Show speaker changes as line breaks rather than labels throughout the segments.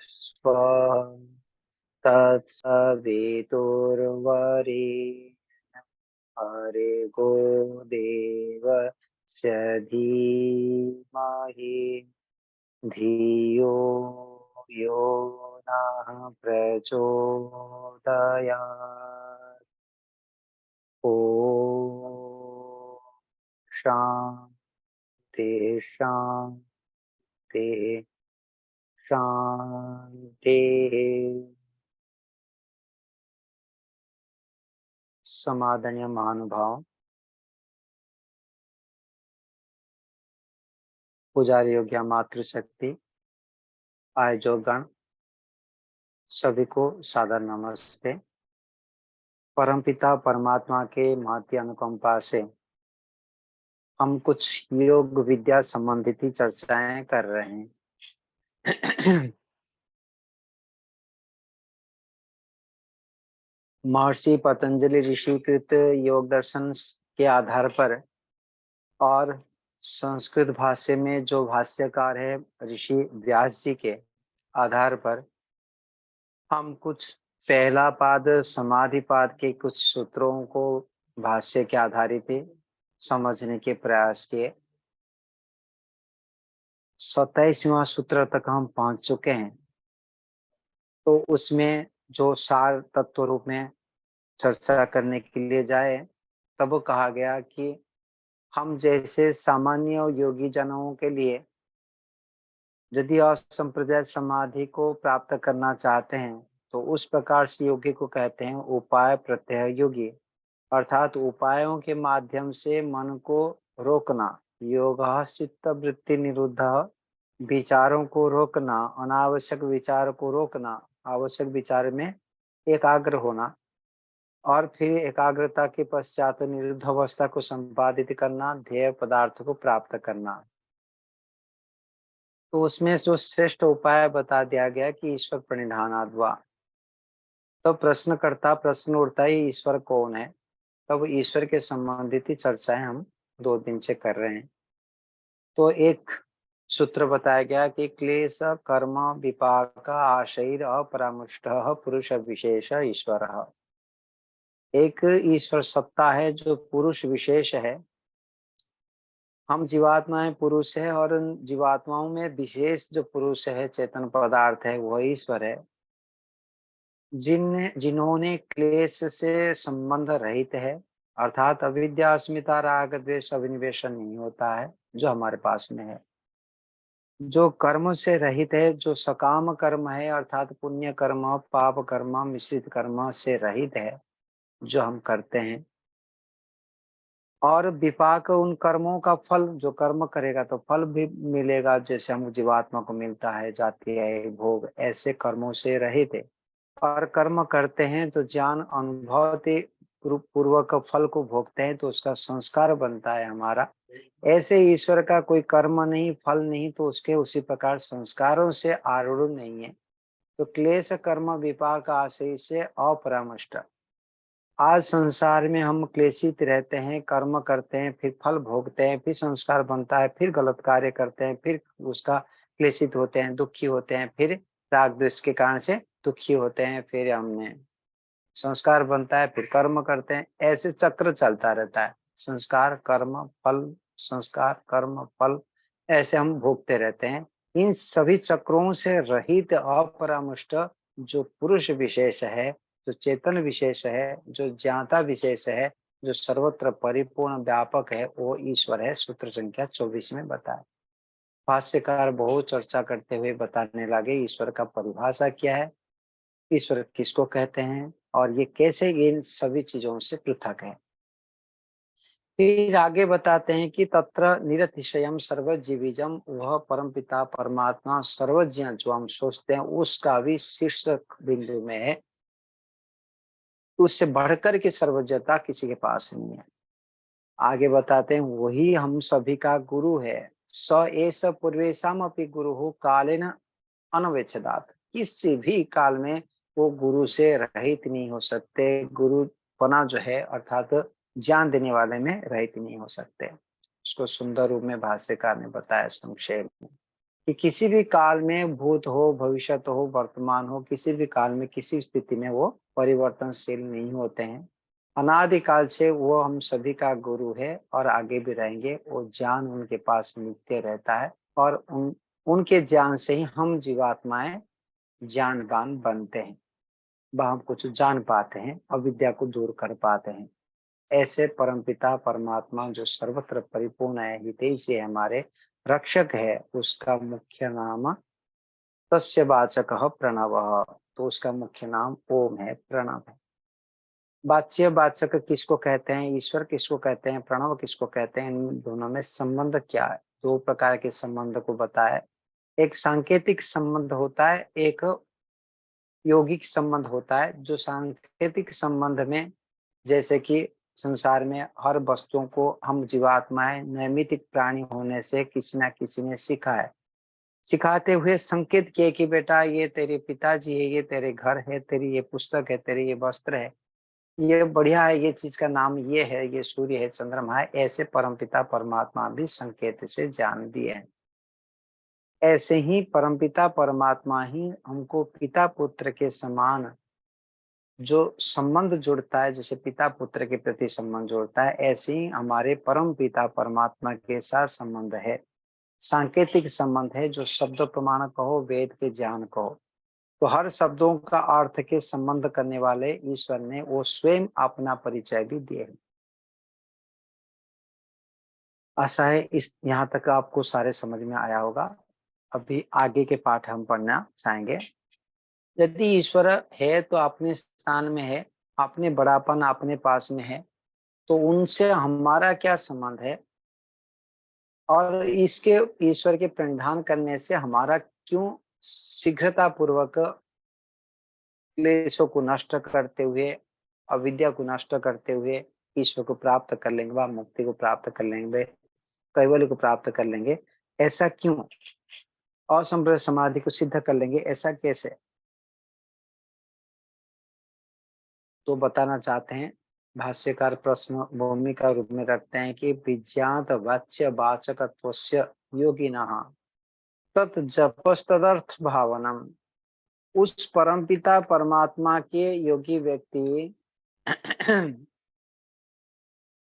स्वः तत्सवितुर्वरेण्यं भर्गो देवस्य धीमहि धियो यो नः प्रचोदयात्। ॐ शान्ति शान्ति शान्तिः। समादनीय महानुभाव, पुजारी योग्य मातृशक्ति, आयोजकगण सभी को सादर नमस्ते। परमपिता परमात्मा के महती अनुकंपा से हम कुछ योग विद्या संबंधित ही चर्चाएं कर रहे हैं। महर्षि पतंजलि ऋषिकृत योग दर्शन के आधार पर और संस्कृत भाष्य में जो भाष्यकार है ऋषि व्यास जी के आधार पर हम कुछ पहला पाद समाधि पाद के कुछ सूत्रों को भाष्य के आधारित समझने के प्रयास किए। 27वां सूत्र तक हम पहुंच चुके हैं। तो उसमें जो सार तत्व रूप में चर्चा करने के लिए जाए तब कहा गया कि हम जैसे सामान्य योगी जनों के लिए यदि असंप्रदाय समाधि को प्राप्त करना चाहते हैं तो उस प्रकार से योगी को कहते हैं उपाय प्रत्यय योगी, अर्थात उपायों के माध्यम से मन को रोकना। योग चित्त वृत्ति निरुद्ध, विचारों को रोकना, अनावश्यक विचार को रोकना, आवश्यक विचार में एकाग्र होना और फिर एकाग्रता के पश्चात निरुद्ध अवस्था को संपादित करना, ध्येय पदार्थ को प्राप्त करना। तो उसमें जो श्रेष्ठ उपाय बता दिया गया कि ईश्वर प्रणिधानाद्वा। तो प्रश्न उठता है ईश्वर कौन है। तब ईश्वर के संबंधित ही चर्चाएं हम 2 दिन से कर रहे हैं। तो एक सूत्र बताया गया कि क्लेश कर्म विपाक आशैर अपरामुष्ट पुरुष विशेष ईश्वर। एक ईश्वर सत्ता है जो पुरुष विशेष है। हम जीवात्माएं पुरुष है और उन जीवात्माओं में विशेष जो पुरुष है चेतन पदार्थ है वह ईश्वर है, जिन्होंने क्लेश से संबंध रहित है, अर्थात अविद्या अस्मिता राग द्वेष अभिनिवेशन नहीं होता है जो हमारे पास में है, जो कर्म से रहित है, जो सकाम कर्म है अर्थात पुण्य कर्म पाप कर्म मिश्रित कर्म से रहित है जो हम करते हैं, और विपाक उन कर्मों का फल, जो कर्म करेगा तो फल भी मिलेगा जैसे हम जीवात्मा को मिलता है जाति है भोग, ऐसे कर्मों से रहित है। और कर्म करते हैं तो ज्ञान अनुभव पूर्वक फल को भोगते हैं तो उसका संस्कार बनता है हमारा। ऐसे ईश्वर का कोई कर्म नहीं फल नहीं तो उसके उसी प्रकार संस्कारों से आरूढ़ नहीं है। तो क्लेश कर्म विपाक आशय से अपरामष्ट। आज संसार में हम क्लेशित रहते हैं, कर्म करते हैं, फिर फल भोगते हैं, फिर संस्कार बनता है, फिर गलत कार्य करते हैं, फिर उसका क्लेशित होते हैं, दुखी होते हैं, फिर राग द्वेष के कारण से दुखी होते हैं, फिर हमने संस्कार बनता है, फिर कर्म करते हैं, ऐसे चक्र चलता रहता है। संस्कार कर्म फल, संस्कार कर्म फल, ऐसे हम भोगते रहते हैं। इन सभी चक्रों से रहित अपरामुष्ट जो पुरुष विशेष है, जो चेतन विशेष है, जो ज्ञाता विशेष है, जो सर्वत्र परिपूर्ण व्यापक है, वो ईश्वर है। सूत्र संख्या 24 में बताया। भाष्यकार बहुत चर्चा करते हुए बताने लगे ईश्वर का परिभाषा क्या है, ईश्वर किसको कहते हैं और ये कैसे इन सभी चीजों से पृथक है। फिर आगे बताते हैं कि तत्र निरतिशयम सर्वजीविजम, वह परमपिता परमात्मा सर्वज्ञ जो हम सोचते हैं उसका भी शीर्ष बिंदु में है, उससे बढ़कर के सर्वज्ञता किसी के पास नहीं है। आगे बताते हैं वही हम सभी का गुरु है। स एष पूर्वेशम अपि गुरु कालेन अनवेक्षदात। किसी भी काल में वो गुरु से रहित नहीं हो सकते। गुरु पना जो है अर्थात ज्ञान देने वाले में रहित नहीं हो सकते। उसको सुंदर रूप में भाष्यकार ने बताया संक्षेप में। कि किसी भी काल में भूत हो, भविष्यत हो, वर्तमान हो, किसी भी काल में, किसी स्थिति में वो परिवर्तनशील नहीं होते हैं। अनादिकाल से वो हम सभी का गुरु है और आगे भी रहेंगे। वो ज्ञान उनके पास नित्य रहता है और उनके ज्ञान से ही हम जीवात्माएं ज्ञानवान बनते हैं। वह हम कुछ जान पाते हैं, अविद्या को दूर कर पाते हैं। ऐसे परमपिता परमात्मा जो सर्वत्र परिपूर्ण है, हितैषी है, हमारे रक्षक है, उसका मुख्य नाम तस्य वाचकः प्रणवः। तो उसका मुख्य नाम ओम है, प्रणव है। वाच्य वाचक किसको कहते हैं, ईश्वर किसको कहते हैं, प्रणव किसको कहते हैं, इन दोनों में संबंध क्या है? दो प्रकार के संबंध को बताया। एक सांकेतिक संबंध होता है, एक यौगिक संबंध होता है। जो सांकेतिक संबंध में, जैसे कि संसार में हर वस्तुओं को हम जीवात्माएं नैमित्तिक प्राणी होने से किसी ना किसी ने सीखा है। सिखाते हुए संकेत किए कि बेटा ये तेरे पिताजी है, ये तेरे घर है, तेरी ये पुस्तक है, तेरे ये वस्त्र है, ये बढ़िया है, ये चीज का नाम ये है, ये सूर्य है, चंद्रमा है। ऐसे परमपिता परमात्मा भी संकेत से जान दिए हैं। ऐसे ही परमपिता परमात्मा ही हमको पिता पुत्र के समान जो संबंध जोड़ता है, जैसे पिता पुत्र के प्रति संबंध जोड़ता है, ऐसे ही हमारे परम पिता परमात्मा के साथ संबंध है। सांकेतिक संबंध है, जो शब्द प्रमाण कहो, वेद के ज्ञान कहो। तो हर शब्दों का अर्थ के संबंध करने वाले ईश्वर ने वो स्वयं अपना परिचय भी दिए है। आशा है इस यहाँ तक आपको सारे समझ में आया होगा। अभी आगे के पाठ हम पढ़ना चाहेंगे। यदि ईश्वर है तो अपने स्थान में है, अपने बड़ापन अपने पास में है, तो उनसे हमारा क्या संबंध है, और इसके ईश्वर के प्रणिधान करने से हमारा क्यों शीघ्रता पूर्वक क्लेशों को नष्ट करते हुए, अविद्या को नष्ट करते हुए ईश्वर को प्राप्त कर लेंगे, व मुक्ति को प्राप्त कर लेंगे, कैवल्य को प्राप्त कर लेंगे। ऐसा क्यों? असंप्रदाय समाधि को सिद्ध कर लेंगे, ऐसा कैसे? तो बताना चाहते हैं। भाष्यकार प्रश्न भूमिका रूप में रखते हैं कि विज्ञात वाच्य वाचकत्वस्य योगिनः तत् जपस्तदर्थ भावनम। उस परमपिता परमात्मा के योगी व्यक्ति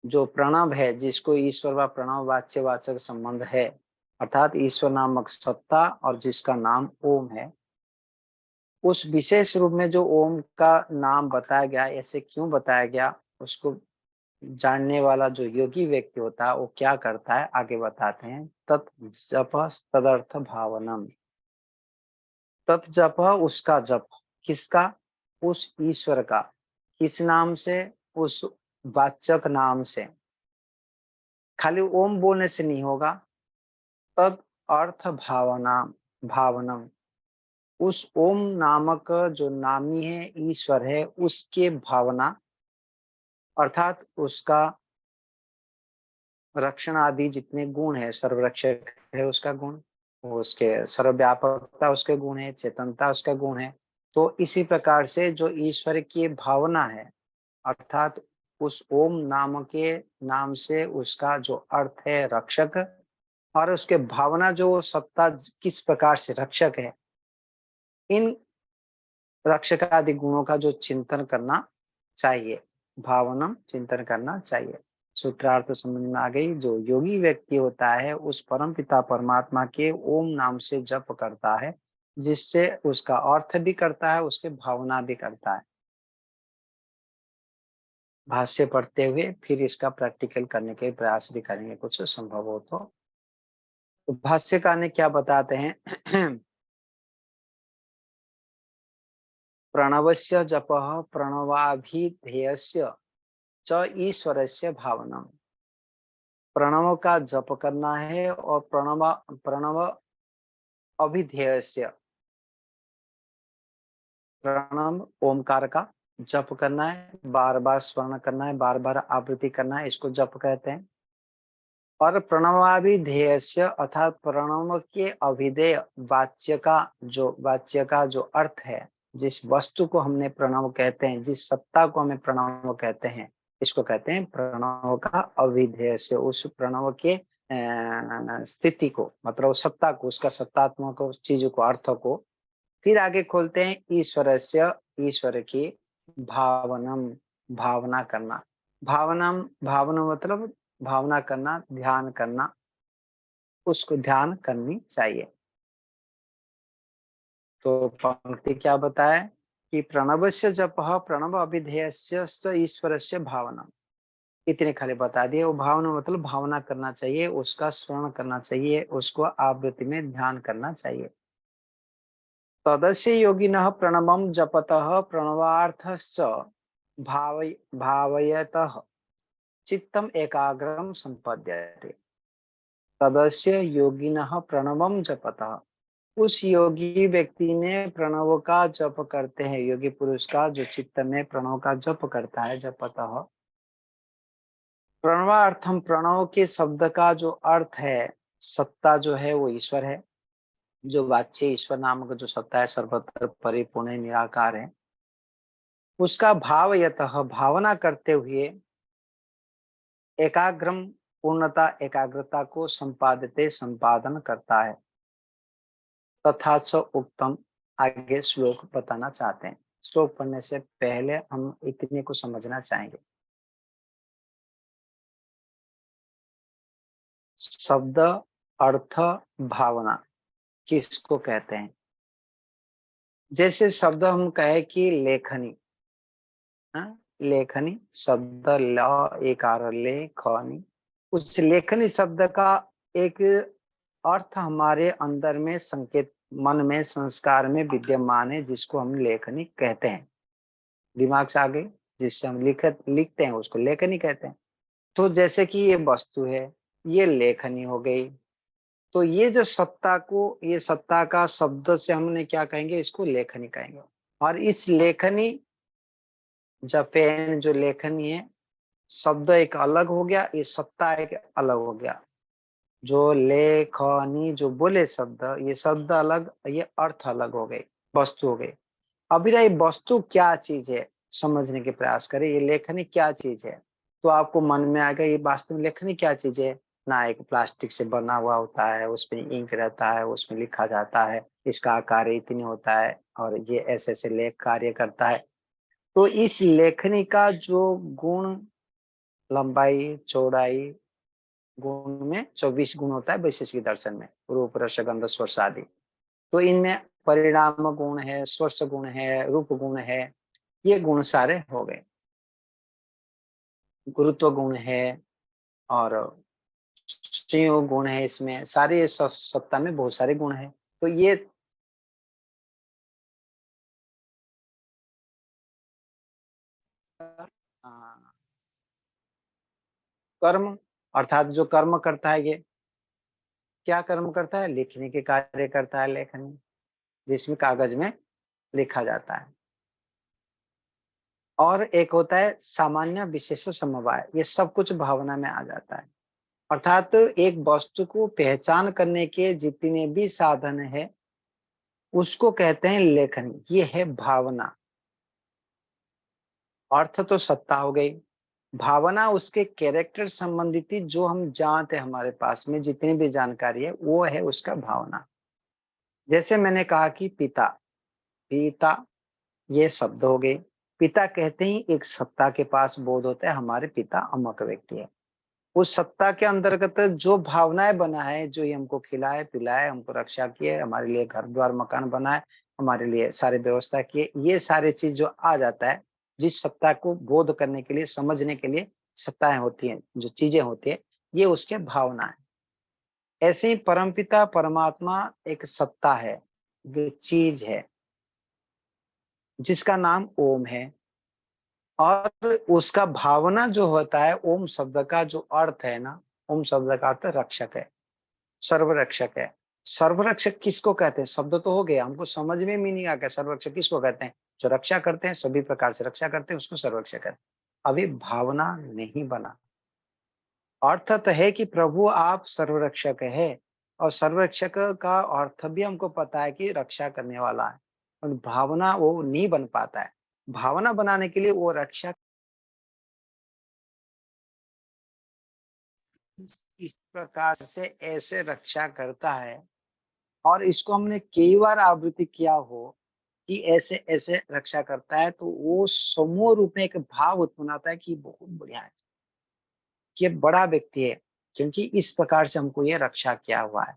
जो प्रणव है, जिसको ईश्वर व प्रणव वाच्य वाचक संबंध है, अर्थात ईश्वर नामक सत्ता और जिसका नाम ओम है, उस विशेष रूप में जो ओम का नाम बताया गया, ऐसे क्यों बताया गया, उसको जानने वाला जो योगी व्यक्ति होता है वो क्या करता है, आगे बताते हैं। तत् जप तदर्थ भावनम। तत् जप, उसका जप, किसका? उस ईश्वर का। किस नाम से? उस वाचक नाम से। खाली ओम बोलने से नहीं होगा। तद अर्थ भावना भावनम। उस ओम नामक जो नामी है, ईश्वर है, उसके भावना, अर्थात उसका रक्षण आदि जितने गुण है, सर्वरक्षक है उसका गुण, वो उसके सर्वव्यापकता उसके गुण है, चेतनता उसका गुण है। तो इसी प्रकार से जो ईश्वर की भावना है, अर्थात उस ओम नाम के नाम से उसका जो अर्थ है रक्षक, और उसके भावना जो सत्ता किस प्रकार से रक्षक है, इन रक्षक आदि गुणों का जो चिंतन करना चाहिए, भावनम चिंतन करना चाहिए। सूत्रार्थ समझ में आ गई। जो योगी व्यक्ति होता है उस परम पिता परमात्मा के ओम नाम से जप करता है, जिससे उसका अर्थ भी करता है, उसके भावना भी करता है। भाष्य पढ़ते हुए फिर इसका प्रैक्टिकल करने के प्रयास भी करेंगे, कुछ संभव हो तो भाष्यकार ने क्या बताते हैं। प्रणवस्य जपः प्रणवाभिधेयस्य च ईश्वरस्य भावनम। प्रणव का जप करना है और प्रणव प्रणव अभिधेयस्य, प्रणव ओमकार का जप करना है, बार बार स्मरण करना है, बार बार आवृत्ति करना है, इसको जप कहते हैं। और प्रणवाभिधेयस्य अर्थात प्रणव के अभिधेय वाच्य का जो अर्थ है, जिस वस्तु को हमने प्रणव कहते हैं, जिस सत्ता को हमें प्रणव कहते हैं, इसको कहते हैं प्रणव का अभिधेय से। उस प्रणव के स्थिति को, मतलब सत्ता को, उसका सत्तात्मक उस चीज को, अर्थ को। फिर आगे खोलते हैं ईश्वरस्य, ईश्वर की भावनम, भावना करना। भावनम, भावना मतलब भावना करना, ध्यान करना, उसको ध्यान करनी चाहिए। तो पंक्ति क्या बताए कि प्रणवस्य जपः प्रणव अभिधेयस्य स ईश्वरस्य भावना। इतने खाली बता दिए। वो भावना मतलब भावना करना चाहिए, उसका स्मरण करना चाहिए, उसको आवृत्ति में ध्यान करना चाहिए। तदस्य योगिनः प्रणवम जपतः प्रणवार्थश्च भाव भावयतः चित्तम एकाग्रम संपद्यते। तदस्य योगिनः प्रणवम जपतः, उस योगी व्यक्ति ने प्रणव का जप करते हैं, योगी पुरुष का जो चित्त में प्रणव का जप करता है, जपतः। प्रणवार्थम, प्रणव के शब्द का जो अर्थ है, सत्ता जो है वो ईश्वर है। जो वाच्य ईश्वर नामक जो सत्ता है, सर्वत्र परिपूर्ण है, निराकार है। उसका भाव यतः, भावना करते हुए, एकाग्रम, पूर्णता एकाग्रता को संपादते, संपादन करता है। तथा च उत्तम, आगे श्लोक बताना चाहते हैं। श्लोक पढ़ने से पहले हम इतने को समझना चाहेंगे। शब्द, अर्थ, भावना किसको कहते हैं? जैसे शब्द हम कहे कि लेखनी, हाँ? लेखनी शब्द, ल एकार लेखनी, उस लेखनी शब्द का एक अर्थ हमारे अंदर में संकेत, मन में, संस्कार में विद्यमान है, जिसको हम लेखनी कहते हैं। दिमाग से आगे जिससे हम लिखते हैं उसको लेखनी कहते हैं। तो जैसे कि ये वस्तु है, ये लेखनी हो गई। तो ये जो सत्ता को, ये सत्ता का शब्द से हमने क्या कहेंगे, इसको लेखनी कहेंगे। और इस लेखनी, जब पेन जो लेखनी है, शब्द एक अलग हो गया, ये सत्ता एक अलग हो गया। जो लेखनी जो बोले शब्द, ये शब्द अलग, ये अर्थ अलग हो गए, वस्तु हो गई। अभी ये वस्तु क्या चीज है, समझने के प्रयास करें, ये लेखनी क्या चीज है। तो आपको मन में आएगा ये वास्तव में लेखनी क्या चीज है। ना, एक प्लास्टिक से बना हुआ होता है, उसमें इंक रहता है, उसमें लिखा जाता है, इसका आकार इतनी होता है और ये ऐसे ऐसे लेख कार्य करता है। तो इस लेखनी का जो गुण, लंबाई, चौड़ाई, गुण में 24 गुण होता है वैशेषिक दर्शन में, रूप रस गंध स्पर्श आदि। तो इनमें परिणाम गुण है, स्पर्श गुण है, रूप गुण है, ये गुण सारे हो गए। गुरुत्व गुण है और संयोग गुण है, इसमें सारे सत्ता में बहुत सारे गुण है। तो ये कर्म, अर्थात जो कर्म करता है, ये क्या कर्म करता है, लिखने के कार्य करता है, लेखनी, जिसमें कागज में लिखा जाता है। और एक होता है सामान्य विशेष समवाय, ये सब कुछ भावना में आ जाता है। अर्थात एक वस्तु को पहचान करने के जितने भी साधन है, उसको कहते हैं लेखन, ये है भावना। अर्थ तो सत्ता हो गई, भावना उसके कैरेक्टर संबंधित जो हम जानते हैं, हमारे पास में जितनी भी जानकारी है वो है उसका भावना। जैसे मैंने कहा कि पिता, पिता ये शब्द हो गए। पिता कहते ही एक सत्ता के पास बोध होता है, हमारे पिता अमुक व्यक्ति है। उस सत्ता के अंतर्गत जो भावनाएं बना है, जो ये हमको खिलाए पिलाए, हमको रक्षा किए, हमारे लिए घर द्वार मकान बनाए, हमारे लिए सारे व्यवस्था किए, ये सारे चीज जो आ जाता है, जिस सत्ता को बोध करने के लिए, समझने के लिए सत्ताएं होती हैं, जो चीजें होती है, ये उसके भावना है। ऐसे ही परमपिता परमात्मा एक सत्ता है, जो चीज है, जिसका नाम ओम है। और उसका भावना जो होता है, ओम शब्द का जो अर्थ है ना, ओम शब्द का अर्थ रक्षक है, सर्वरक्षक है। सर्वरक्षक किसको कहते हैं? शब्द तो हो गया, हमको समझ में भी नहीं आ गया सर्वरक्षक किसको कहते हैं। जो रक्षा करते हैं, सभी प्रकार से रक्षा करते हैं, उसको सर्वरक्षक कहते हैं। अभी भावना नहीं बना। अर्थ तो है कि प्रभु आप सर्वरक्षक है, और सर्वरक्षक का अर्थ भी हमको पता है कि रक्षा करने वाला है, और भावना वो नहीं बन पाता है। भावना बनाने के लिए वो रक्षा इस प्रकार से ऐसे रक्षा करता है, और इसको हमने कई बार आवृत्ति किया हो कि ऐसे ऐसे रक्षा करता है, तो वो समूह रूप में एक भाव उत्पन्न होता है कि बहुत बढ़िया है, कि ये बड़ा व्यक्ति है, क्योंकि इस प्रकार से हमको ये रक्षा किया हुआ है।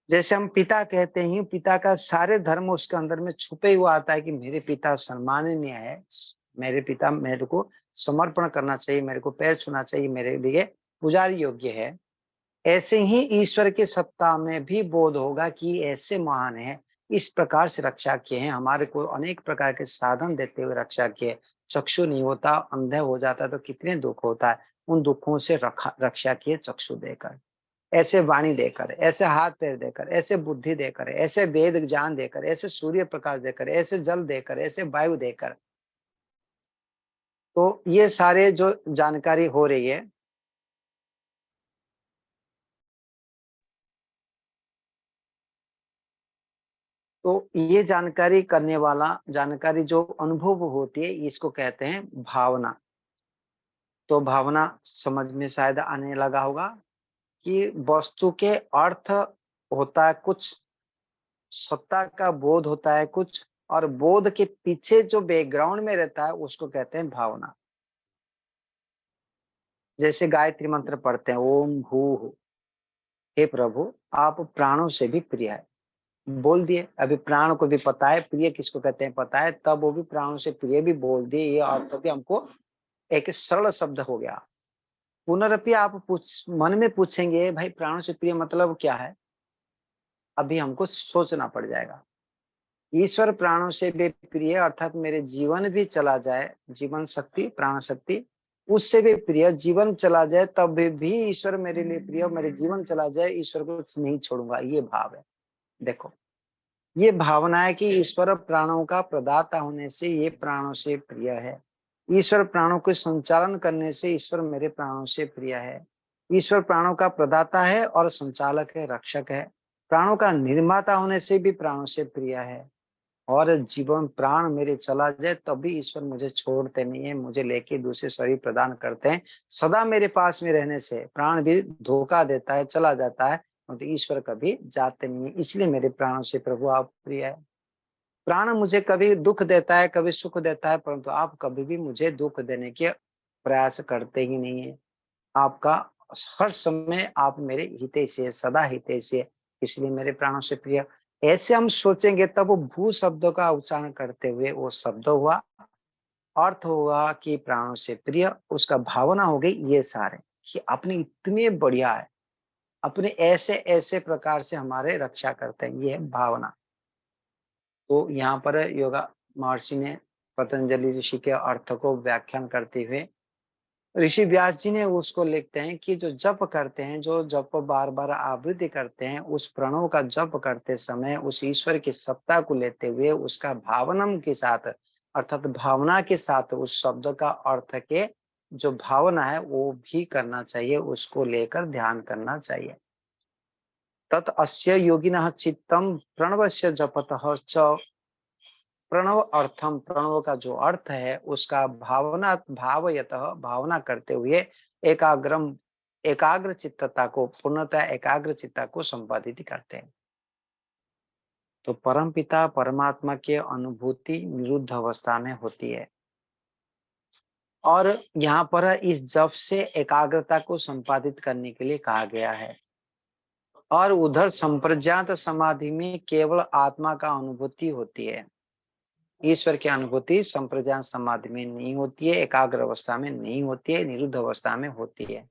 जैसे हम पिता कहते हैं, पिता का सारे धर्म उसके अंदर में छुपे हुआ आता है कि मेरे पिता सम्माननीय है, मेरे पिता मेरे को समर्पण करना चाहिए, मेरे को पैर छूना चाहिए, मेरे लिए पुजारी योग्य है। ऐसे ही ईश्वर की सत्ता में भी बोध होगा कि ऐसे महान है, इस प्रकार से रक्षा किए हैं, हमारे को अनेक प्रकार के साधन देते हुए रक्षा किए। चक्षु नहीं होता, अंधे हो जाता तो कितने दुख होता है, उन दुखों से रक्षा किए चक्षु देकर, ऐसे वाणी देकर, ऐसे हाथ पैर देकर, ऐसे बुद्धि देकर, ऐसे वेद ज्ञान देकर, ऐसे सूर्य प्रकाश देकर, ऐसे जल देकर, ऐसे वायु देकर। तो ये सारे जो जानकारी हो रही है, तो ये जानकारी करने वाला, जानकारी जो अनुभव होती है, इसको कहते हैं भावना। तो भावना समझ में शायद आने लगा होगा कि वस्तु के अर्थ होता है कुछ, सत्ता का बोध होता है कुछ, और बोध के पीछे जो बैकग्राउंड में रहता है उसको कहते हैं भावना। जैसे गायत्री मंत्र पढ़ते हैं, ओम भू, हे प्रभु आप प्राणों से भी प्रिय है, बोल दिए। अभी प्राण को भी पता है प्रिय किसको कहते हैं पता है, तब वो भी प्राणों से प्रिय भी बोल दिए, ये अर्थ भी हमको एक सरल शब्द हो गया। पुनरपि आप मन में पूछेंगे भाई प्राणों से प्रिय मतलब क्या है, अभी हमको सोचना पड़ जाएगा। ईश्वर प्राणों से भी प्रिय अर्थात मेरे जीवन भी चला जाए, जीवन शक्ति प्राण शक्ति उससे भी प्रिय, जीवन चला जाए तब भी ईश्वर मेरे लिए प्रिय, मेरे जीवन चला जाए ईश्वर को नहीं छोड़ूंगा, ये भाव है। देखो, ये भावना है कि ईश्वर प्राणों का प्रदाता होने से ये प्राणों से प्रिय है, ईश्वर प्राणों के संचालन करने से ईश्वर मेरे प्राणों से प्रिय है, ईश्वर प्राणों का प्रदाता है और संचालक है, रक्षक है, प्राणों का निर्माता होने से भी प्राणों से प्रिय है, और जीवन प्राण मेरे चला जाए तब भी ईश्वर मुझे छोड़ते नहीं है, मुझे लेके दूसरे शरीर प्रदान करते हैं। सदा मेरे पास में रहने से प्राण भी धोखा देता है, चला जाता है, तो ईश्वर कभी जाते नहीं है, इसलिए मेरे प्राणों से प्रभु आप प्रिय है। प्राण मुझे कभी दुख देता है, कभी सुख देता है, परंतु आप कभी भी मुझे दुख देने के प्रयास करते ही नहीं है। आपका हर समय आप मेरे हितैषी है, सदा हितैषी है, इसलिए मेरे प्राणों से प्रिय। ऐसे हम सोचेंगे तब वो भू शब्दों का उच्चारण करते हुए वो शब्द हुआ, अर्थ हुआ कि प्राणों से प्रिय, उसका भावना हो गई ये सारे, कि अपने इतने बढ़िया है, अपने ऐसे ऐसे प्रकार से हमारे रक्षा करते हैं, ये है भावना। तो यहाँ पर योगा महर्षि ने पतंजलि ऋषि के अर्थ को व्याख्यान करते हुए ऋषि व्यास जी ने उसको लिखते हैं कि जो जप करते हैं, जो जप बार बार आवृत्ति करते हैं, उस प्रणव का जप करते समय उस ईश्वर की सत्ता को लेते हुए उसका भावनम के साथ अर्थात भावना के साथ उस शब्द का अर्थ के जो भावना है वो भी करना चाहिए, उसको लेकर ध्यान करना चाहिए। तत् अस्य योगिनः चित्तम प्रणवस्य जपतः च, प्रणव अर्थम, प्रणव का जो अर्थ है उसका भावना भावयतः भावना करते हुए एकाग्रम, एकाग्र चित्तता को पूर्णतः एकाग्र चित्ता को संपादित करते हैं। तो परम पिता परमात्मा की अनुभूति निरुद्ध अवस्था में होती है, और यहाँ पर इस जप से एकाग्रता को संपादित करने के लिए कहा गया है। और उधर संप्रज्ञात समाधि में केवल आत्मा का अनुभूति होती है, ईश्वर की अनुभूति संप्रज्ञात समाधि में नहीं होती है, एकाग्र अवस्था में नहीं होती है, निरुद्ध अवस्था में होती है।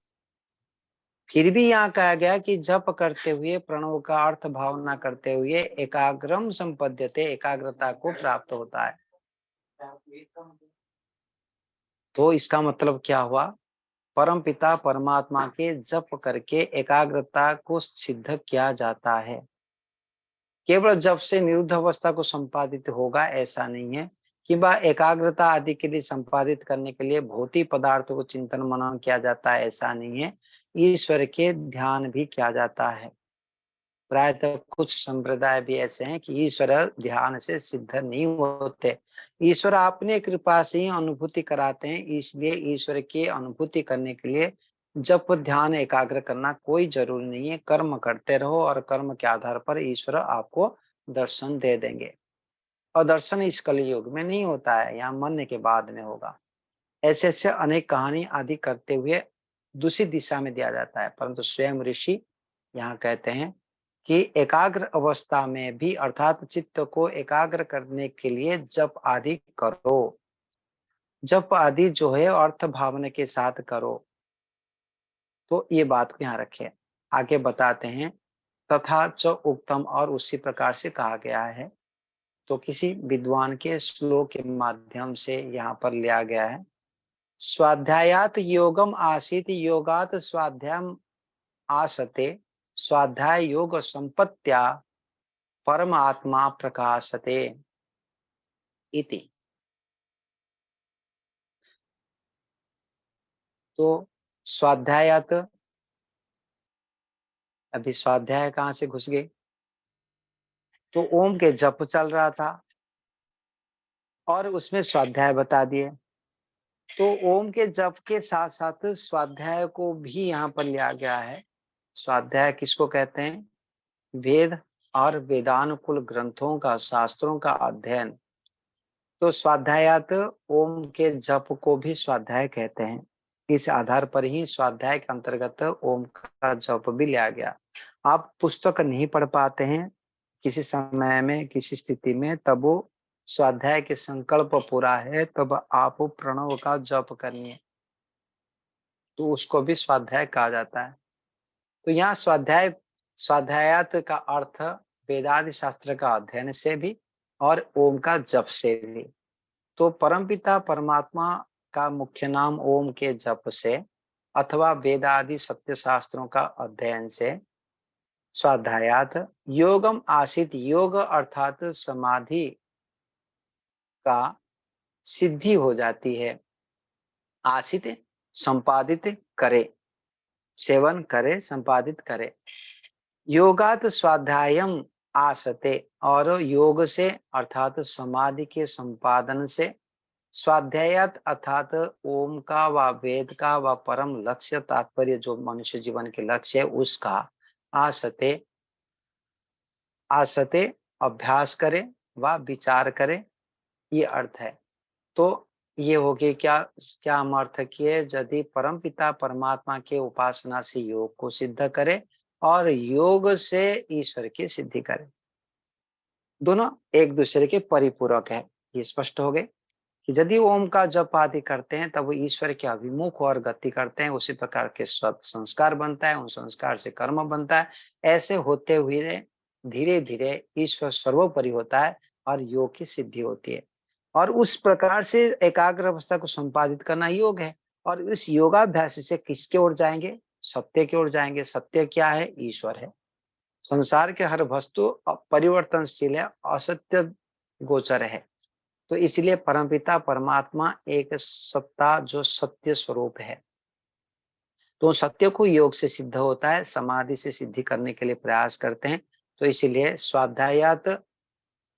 फिर भी यहाँ कहा गया कि जप करते हुए प्रणव का अर्थ भावना करते हुए एकाग्रम संपद्यते, एकाग्रता को प्राप्त होता है। तो इसका मतलब क्या हुआ, परम पिता परमात्मा के जप करके एकाग्रता को सिद्ध किया जाता है। केवल जप से निरुद्ध अवस्था को संपादित होगा ऐसा नहीं है, कि वह एकाग्रता आदि के लिए संपादित करने के लिए भौतिक पदार्थों को चिंतन मनन किया जाता है ऐसा नहीं है, ईश्वर के ध्यान भी किया जाता है। प्रायतः कुछ संप्रदाय भी ऐसे हैं कि ईश्वर ध्यान से सिद्ध नहीं होते, ईश्वर अपने कृपा से ही अनुभूति कराते हैं, इसलिए ईश्वर की अनुभूति करने के लिए जप ध्यान एकाग्र करना कोई जरूरी नहीं है, कर्म करते रहो और कर्म के आधार पर ईश्वर आपको दर्शन दे देंगे। और दर्शन इस कलयुग में नहीं होता है, यहाँ मरने के बाद में होगा। ऐसे ऐसे अनेक कहानी आदि करते हुए दूसरी दिशा में दिया जाता है, परंतु स्वयं ऋषि यहाँ कहते हैं कि एकाग्र अवस्था में भी अर्थात चित्त को एकाग्र करने के लिए जप आदि करो। जप आदि जो है अर्थ भावना के साथ करो। तो ये बात को यहाँ रखें। आगे बताते हैं, तथा च उक्तम, और उसी प्रकार से कहा गया है। तो किसी विद्वान के श्लोक के माध्यम से यहाँ पर लिया गया है। स्वाध्यायात योगम आसीत योगात स्वाध्यायम आसते, स्वाध्याय योग संपत्त्या परमात्मा प्रकाशते इति। तो स्वाध्यायात, अभी स्वाध्याय कहाँ से घुस गए, तो ओम के जप चल रहा था और उसमें स्वाध्याय बता दिए। तो ओम के जप के साथ साथ स्वाध्याय को भी यहाँ पर लिया गया है। स्वाध्याय किसको कहते हैं? वेद और वेदानुकूल ग्रंथों का, शास्त्रों का अध्ययन। तो स्वाध्यायात ओम के जप को भी स्वाध्याय कहते हैं। इस आधार पर ही स्वाध्याय के अंतर्गत ओम का जप भी लिया गया। आप पुस्तक नहीं पढ़ पाते हैं किसी समय में, किसी स्थिति में, तब वो स्वाध्याय के संकल्प पूरा है, तब आप प्रणव का जप करिए, तो उसको भी स्वाध्याय कहा जाता है। तो यहाँ स्वाध्यायात का अर्थ वेदादि शास्त्र का अध्ययन से भी और ओम का जप से भी। तो परमपिता परमात्मा का मुख्य नाम ओम के जप से अथवा वेदादि सत्य शास्त्रों का अध्ययन से स्वाध्यायात योगम आसित, योग अर्थात समाधि का सिद्धि हो जाती है। आसित संपादित करे, सेवन करे, संपादित करे। योगात स्वाध्यायम आसते, और योग से अर्थात समाधि के संपादन से स्वाध्यायात अर्थात ओम का व वेद का व परम लक्ष्य तात्पर्य जो मनुष्य जीवन के लक्ष्य है उसका आसते, आसते अभ्यास करे व विचार करे, ये अर्थ है। तो ये हो गए क्या, क्या हम अर्थ किए? यदि परम पिता परमात्मा के उपासना से योग को सिद्ध करे और योग से ईश्वर की सिद्धि करे, दोनों एक दूसरे के परिपूरक है। ये स्पष्ट हो गए कि यदि ओम का जप आदि करते हैं तब वो ईश्वर के अभिमुख और गति करते हैं, उसी प्रकार के संस्कार बनता है, उन संस्कार से कर्म बनता है। ऐसे होते हुए धीरे धीरे ईश्वर सर्वोपरि होता है और योग की सिद्धि होती है। और उस प्रकार से एकाग्र अवस्था को संपादित करना योग है। और इस योगाभ्यास से किसके ओर जाएंगे? सत्य की ओर जाएंगे। सत्य क्या है? ईश्वर है। संसार के हर वस्तु परिवर्तनशील है, असत्य गोचर है। तो इसलिए परमपिता परमात्मा एक सत्ता जो सत्य स्वरूप है। तो सत्य को योग से सिद्ध होता है, समाधि से सिद्धि करने के लिए प्रयास करते हैं। तो इसीलिए स्वाध्यायात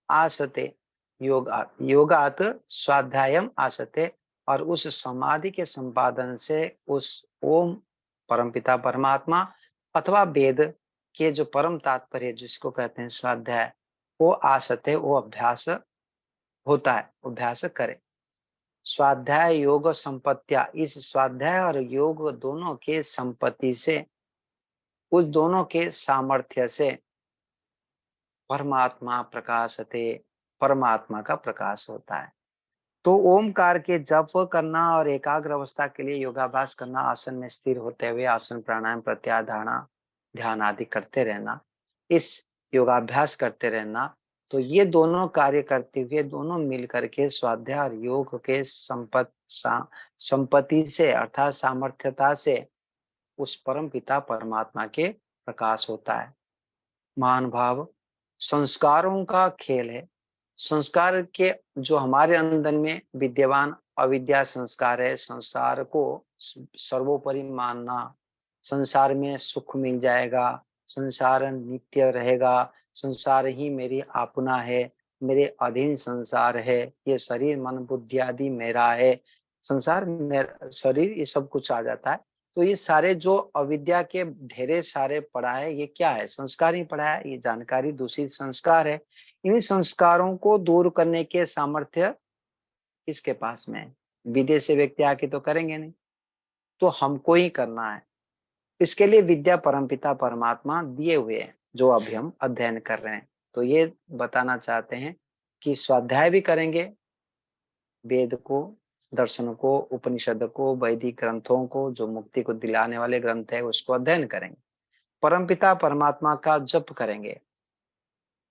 आसते, योगात स्वाध्यायम आसते, और उस समाधि के संपादन से उस ओम परमपिता परमात्मा अथवा वेद के जो परम तात्पर्य जिसको कहते हैं स्वाध्याय, वो आसते, वो अभ्यास होता है, अभ्यास करे। स्वाध्याय योग संपत्तिया, इस स्वाध्याय और योग दोनों के संपत्ति से, उस दोनों के सामर्थ्य से परमात्मा प्रकाशते, परमात्मा का प्रकाश होता है। तो ओमकार के जप करना और एकाग्र अवस्था के लिए योगाभ्यास करना, आसन में स्थिर होते हुए आसन प्राणायाम प्रत्याहार धारणा ध्यान आदि करते रहना, इस योगाभ्यास करते रहना, तो ये दोनों कार्य करते हुए दोनों मिल करके स्वाध्याय और योग के संपत्ति से अर्थात सामर्थ्यता से उस परम पिता परमात्मा के प्रकाश होता है। महान भाव संस्कारों का खेल है। संस्कार के जो हमारे अंदर में विद्यमान अविद्या संस्कार है, संसार को सर्वोपरि मानना, संसार में सुख मिल जाएगा, संसार नित्य रहेगा, संसार ही मेरी अपना है, मेरे अधीन संसार है, ये शरीर मन बुद्धि आदि मेरा है, संसार मेरा शरीर, ये सब कुछ आ जाता है। तो ये सारे जो अविद्या के ढेरे सारे पड़ा है, ये क्या है? संस्कार ही पड़ा है, ये जानकारी दूषित संस्कार है। इन संस्कारों को दूर करने के सामर्थ्य किसके पास में है? विदेश से व्यक्ति आके तो करेंगे नहीं, तो हमको ही करना है। इसके लिए विद्या परमपिता परमात्मा दिए हुए हैं, जो अभी हम अध्ययन कर रहे हैं। तो ये बताना चाहते हैं कि स्वाध्याय भी करेंगे, वेद को, दर्शन को, उपनिषद को, वैदिक ग्रंथों को, जो मुक्ति को दिलाने वाले ग्रंथ है उसको अध्ययन करेंगे। परमपिता परमात्मा का जप करेंगे,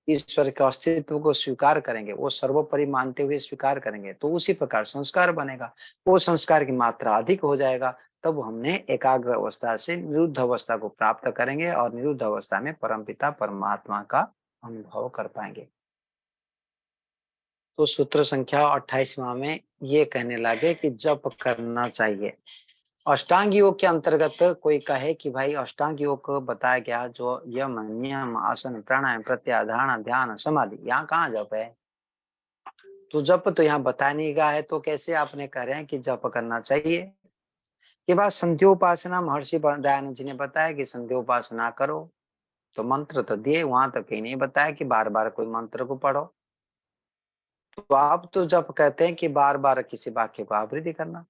ईश्वर के अस्तित्व को स्वीकार करेंगे, वो सर्वोपरि मानते हुए स्वीकार करेंगे, तो उसी प्रकार संस्कार बनेगा। वो संस्कार की मात्रा अधिक हो जाएगा, तब हमने एकाग्र अवस्था से निरुद्ध अवस्था को प्राप्त करेंगे और निरुद्ध अवस्था में परमपिता परमात्मा का अनुभव कर पाएंगे। तो सूत्र संख्या 28वां में ये कहने लगे कि जप करना चाहिए। अष्टांग योग के अंतर्गत कोई कहे कि भाई अष्टांग योग को बताया गया, जो यम नियम आसन प्राणायाम प्रत्याहार धारणा ध्यान समाधि, यहाँ कहाँ जप है? तो जप तो यहाँ बताया नहीं गया है, तो कैसे आपने कह रहे हैं कि जप करना चाहिए? के बाद संध्योपासना महर्षि दयानंद जी ने बताया कि संध्योपासना करो, तो मंत्र तो दिए, वहां तो कहीं नहीं बताया कि बार बार कोई मंत्र को पढ़ो। तो आप तो जप कहते हैं कि बार बार किसी वाक्य को आवृत्ति करना,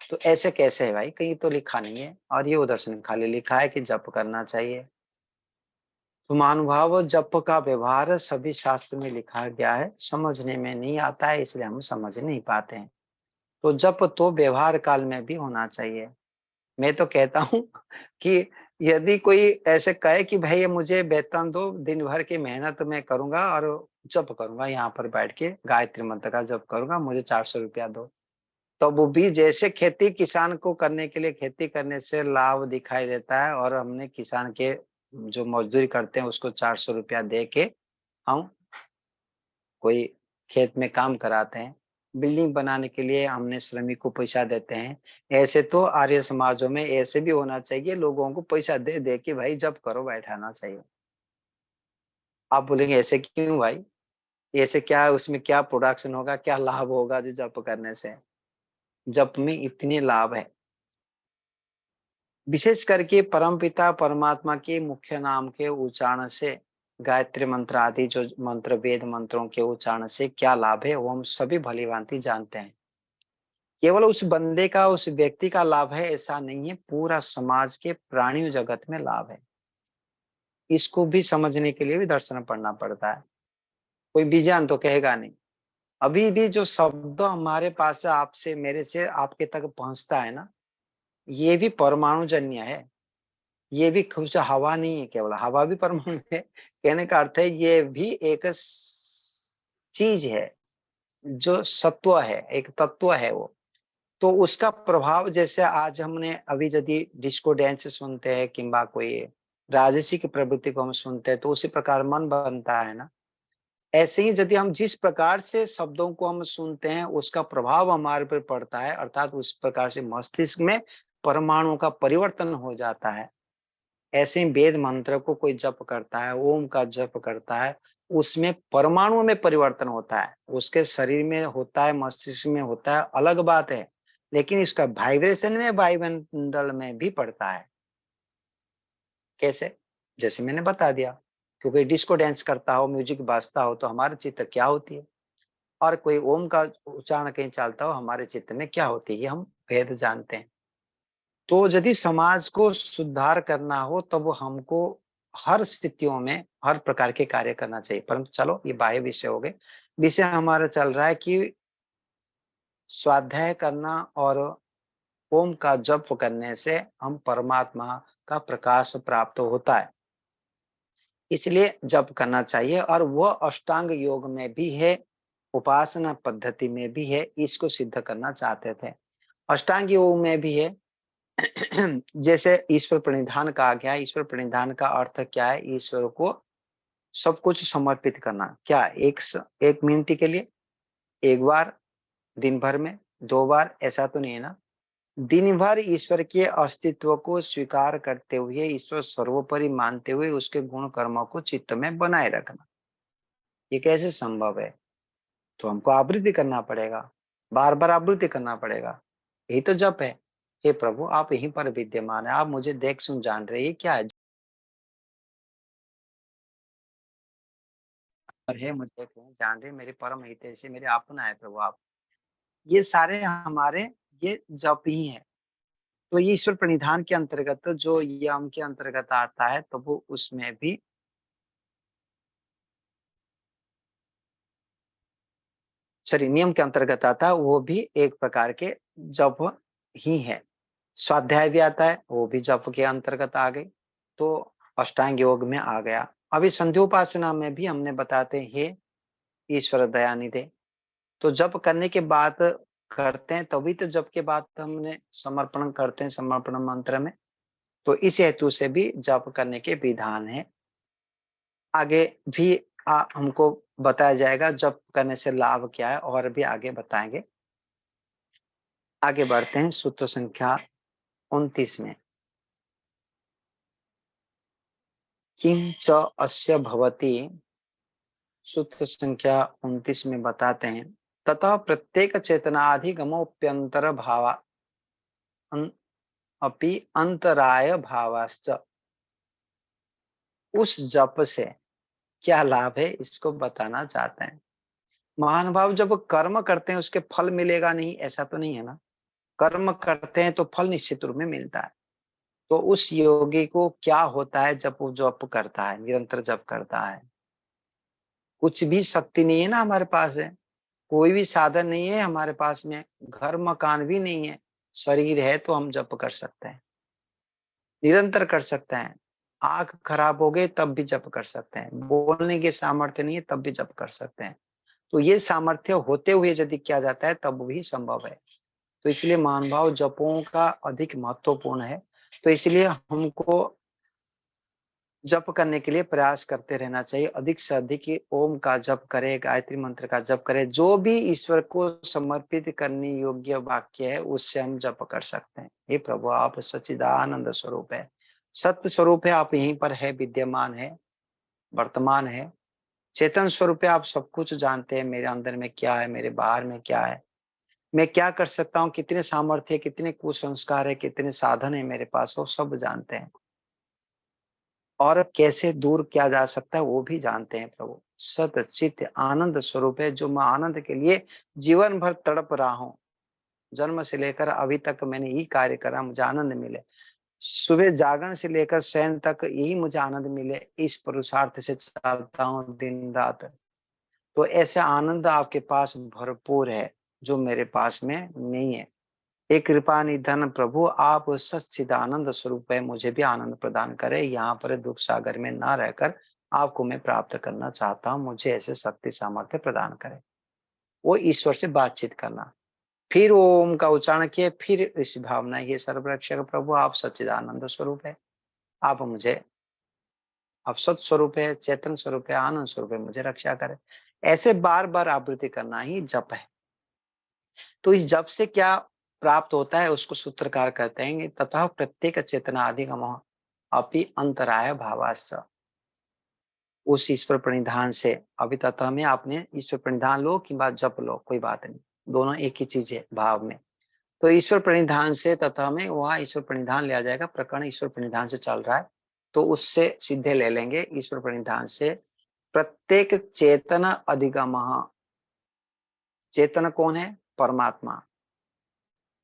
तो ऐसे कैसे है भाई? कहीं तो लिखा नहीं है, और ये उधर से खाली लिखा है कि जप करना चाहिए। तो महानुभाव, जप का व्यवहार सभी शास्त्र में लिखा गया है, समझने में नहीं आता है, इसलिए हम समझ नहीं पाते हैं। तो जप तो व्यवहार काल में भी होना चाहिए। मैं तो कहता हूँ कि यदि कोई ऐसे कहे कि भाई ये मुझे वेतन दो, दिन भर की मेहनत मैं करूंगा और जप करूंगा, यहाँ पर बैठ के गायत्री मंत्र का जप करूंगा, मुझे 400 रुपया दो, तो वो भी जैसे खेती किसान को करने के लिए, खेती करने से लाभ दिखाई देता है, और हमने किसान के जो मजदूरी करते हैं उसको 400 रुपया दे के हम कोई खेत में काम कराते हैं, बिल्डिंग बनाने के लिए हमने श्रमिक को पैसा देते हैं। ऐसे तो आर्य समाजों में ऐसे भी होना चाहिए, लोगों को पैसा दे दे के भाई जप करो बैठाना चाहिए। आप बोलेंगे ऐसे क्यों भाई? ऐसे क्या है, उसमें क्या प्रोडक्शन होगा, क्या लाभ होगा जो जप करने से? जप में इतने लाभ है, विशेष करके परमपिता परमात्मा के मुख्य नाम के उच्चारण से, गायत्री मंत्र आदि जो मंत्र, वेद मंत्रों के उच्चारण से क्या लाभ है, वो हम सभी भलीभांति जानते हैं। केवल उस बंदे का, उस व्यक्ति का लाभ है ऐसा नहीं है, पूरा समाज के प्राणियों जगत में लाभ है। इसको भी समझने के लिए भी दर्शन पढ़ना पड़ता है, कोई विज्ञान तो कहेगा नहीं। अभी भी जो शब्द हमारे पास से, आपसे मेरे से आपके तक पहुंचता है ना, ये भी परमाणु जन्य है। ये भी कुछ हवा नहीं है, केवल हवा भी परमाणु है। कहने का अर्थ है ये भी एक चीज है, जो सत्व है, एक तत्व है वो। तो उसका प्रभाव, जैसे आज हमने अभी यदि डिस्को डांस सुनते हैं किंबा कोई राजसी की प्रवृत्ति को हम सुनते हैं, तो उसी प्रकार मन बनता है ना। ऐसे ही यदि हम जिस प्रकार से शब्दों को हम सुनते हैं, उसका प्रभाव हमारे पर पड़ता है, अर्थात उस प्रकार से मस्तिष्क में परमाणु का परिवर्तन हो जाता है। ऐसे ही वेद मंत्र को कोई जप करता है, ओम का जप करता है, उसमें परमाणु में परिवर्तन होता है, उसके शरीर में होता है, मस्तिष्क में होता है, अलग बात है, लेकिन इसका वाइब्रेशन में वायुमंडल में भी पड़ता है। कैसे? जैसे मैंने बता दिया, क्योंकि डिस्को डांस करता हो, म्यूजिक बाजता हो, तो हमारे चित्त क्या होती है, और कोई ओम का उच्चारण कहीं चलता हो, हमारे चित्त में क्या होती है, ये हम भेद जानते हैं। तो यदि समाज को सुधार करना हो, तब वो हमको हर स्थितियों में हर प्रकार के कार्य करना चाहिए। परंतु चलो ये बाह्य विषय हो गए। विषय हमारा चल रहा है कि स्वाध्याय करना और ओम का जप करने से हम परमात्मा का प्रकाश प्राप्त होता है, इसलिए जप करना चाहिए। और वह अष्टांग योग में भी है, उपासना पद्धति में भी है, इसको सिद्ध करना चाहते थे। अष्टांग योग में भी है। जैसे ईश्वर प्रणिधान कहा गया, ईश्वर प्रणिधान का अर्थ क्या है? ईश्वर को सब कुछ समर्पित करना। क्या एक मिनट के लिए, एक बार, दिन भर में 2 बार, ऐसा तो नहीं है ना। दिन भर ईश्वर के अस्तित्व को स्वीकार करते हुए, ईश्वर सर्वोपरि मानते हुए, उसके गुण कर्मों को चित्त में बनाए रखना, ये कैसे संभव है? तो हमको आवृत्ति करना पड़ेगा, बार बार आवृत्ति करना पड़ेगा, यही तो जप है। हे प्रभु आप यहीं पर विद्यमान है, आप मुझे देख सुन जान रहे हैं, ये क्या है? और है मुझे देख रहे हैं, जान रहे हैं, मेरे परम हितैषी मेरे अपना है प्रभु आप। ये सारे हमारे ये जप ही है। तो ये ईश्वर प्रणिधान के अंतर्गत जो यम के अंतर्गत आता है, तो वो उसमें भी सॉरी नियम के अंतर्गत आता है, वो भी एक प्रकार के जप ही है। स्वाध्याय भी आता है, वो भी जप के अंतर्गत आ गई। तो अष्टांग योग में आ गया। अभी संध्योपासना में भी हमने बताते हैं, हे ईश्वर दयानिधे। तो जप करने के बाद करते हैं, तभी तो जप के बाद हमने समर्पण करते हैं समर्पण मंत्र में। तो इस हेतु से भी जप करने के विधान है। आगे भी हमको बताया जाएगा जप करने से लाभ क्या है, और भी आगे बताएंगे। आगे बढ़ते हैं सूत्र संख्या 29 में। किं च अस्य भवति, सूत्र संख्या 29 में बताते हैं, ततः प्रत्येक चेतनाधिगमोप्यंतर भावा अपि अंतराय भावाश्च। उस जप से क्या लाभ है इसको बताना चाहते हैं। महान भाव जब कर्म करते हैं उसके फल मिलेगा नहीं, ऐसा तो नहीं है ना। कर्म करते हैं तो फल निश्चित रूप में मिलता है। तो उस योगी को क्या होता है जब वो जप करता है, निरंतर जप करता है। कुछ भी शक्ति नहीं है ना हमारे पास है, कोई भी साधन नहीं है हमारे पास में, घर मकान भी नहीं है, शरीर है तो हम जप कर सकते हैं, निरंतर कर सकते हैं। आंख खराब हो गई तब भी जप कर सकते हैं, बोलने की सामर्थ्य नहीं है तब भी जप कर सकते हैं। तो ये सामर्थ्य होते हुए यदि किया जाता है तब भी संभव है। तो इसलिए महानुभाव जपों का अधिक महत्वपूर्ण है। तो इसलिए हमको जप करने के लिए प्रयास करते रहना चाहिए, अधिक से अधिक ये ओम का जप करें, गायत्री मंत्र का जप करें, जो भी ईश्वर को समर्पित करने योग्य वाक्य है उससे हम जप कर सकते हैं। हे प्रभु आप सच्चिदानंद स्वरूप है, सत्य स्वरूप है, आप यहीं पर है, विद्यमान है, वर्तमान है, चेतन स्वरूप है, आप सब कुछ जानते हैं, मेरे अंदर में क्या है, मेरे बाहर में क्या है, मैं क्या कर सकता हूँ, कितने सामर्थ्य, कितने कुसंस्कार है, कितने साधन है मेरे पास, वो सब जानते हैं। और कैसे दूर किया जा सकता है वो भी जानते हैं प्रभु। सत चित आनंद स्वरूप है, जो मैं आनंद के लिए जीवन भर तड़प रहा हूँ। जन्म से लेकर अभी तक मैंने यही कार्य करा, मुझे आनंद मिले। सुबह जागरण से लेकर शयन तक यही मुझे आनंद मिले, इस पुरुषार्थ से चलता हूँ दिन रात। तो ऐसे आनंद आपके पास भरपूर है, जो मेरे पास में नहीं है। हे कृपा निधन प्रभु आप सच्चिदानंद स्वरूप है, मुझे भी आनंद प्रदान करे, यहाँ पर दुख सागर में ना रहकर आपको मैं प्राप्त करना चाहता हूँ, मुझे ऐसे शक्ति सामर्थ्य प्रदान करे। वो ईश्वर से बातचीत करना। फिर वो ओम का उच्चारण किए, फिर इस भावना, ये सर्वरक्षक प्रभु आप सच्चिदानंद स्वरूप है, आप मुझे, आप सत स्वरूप है, चेतन स्वरूप है, आनंद स्वरूप है, मुझे रक्षा करे। ऐसे बार बार आवृत्ति करना ही जप है। तो इस जप से क्या प्राप्त होता है उसको सूत्रकार कहते हैं, तथा प्रत्येक चेतना अधिगम अपि अंतराय भावाश्च। उस ईश्वर प्रणिधान से, अभी तथा में आपने ईश्वर प्रणिधान लो कि बात जप लो, कोई बात नहीं, दोनों एक ही चीज है भाव में। तो ईश्वर प्रणिधान से तथा में वहां ईश्वर प्रणिधान लिया जाएगा, प्रकरण ईश्वर प्रणिधान से चल रहा है, तो उससे सीधे ले लेंगे ईश्वर प्रणिधान से। प्रत्येक चेतन अधिगम, चेतन कौन है? परमात्मा।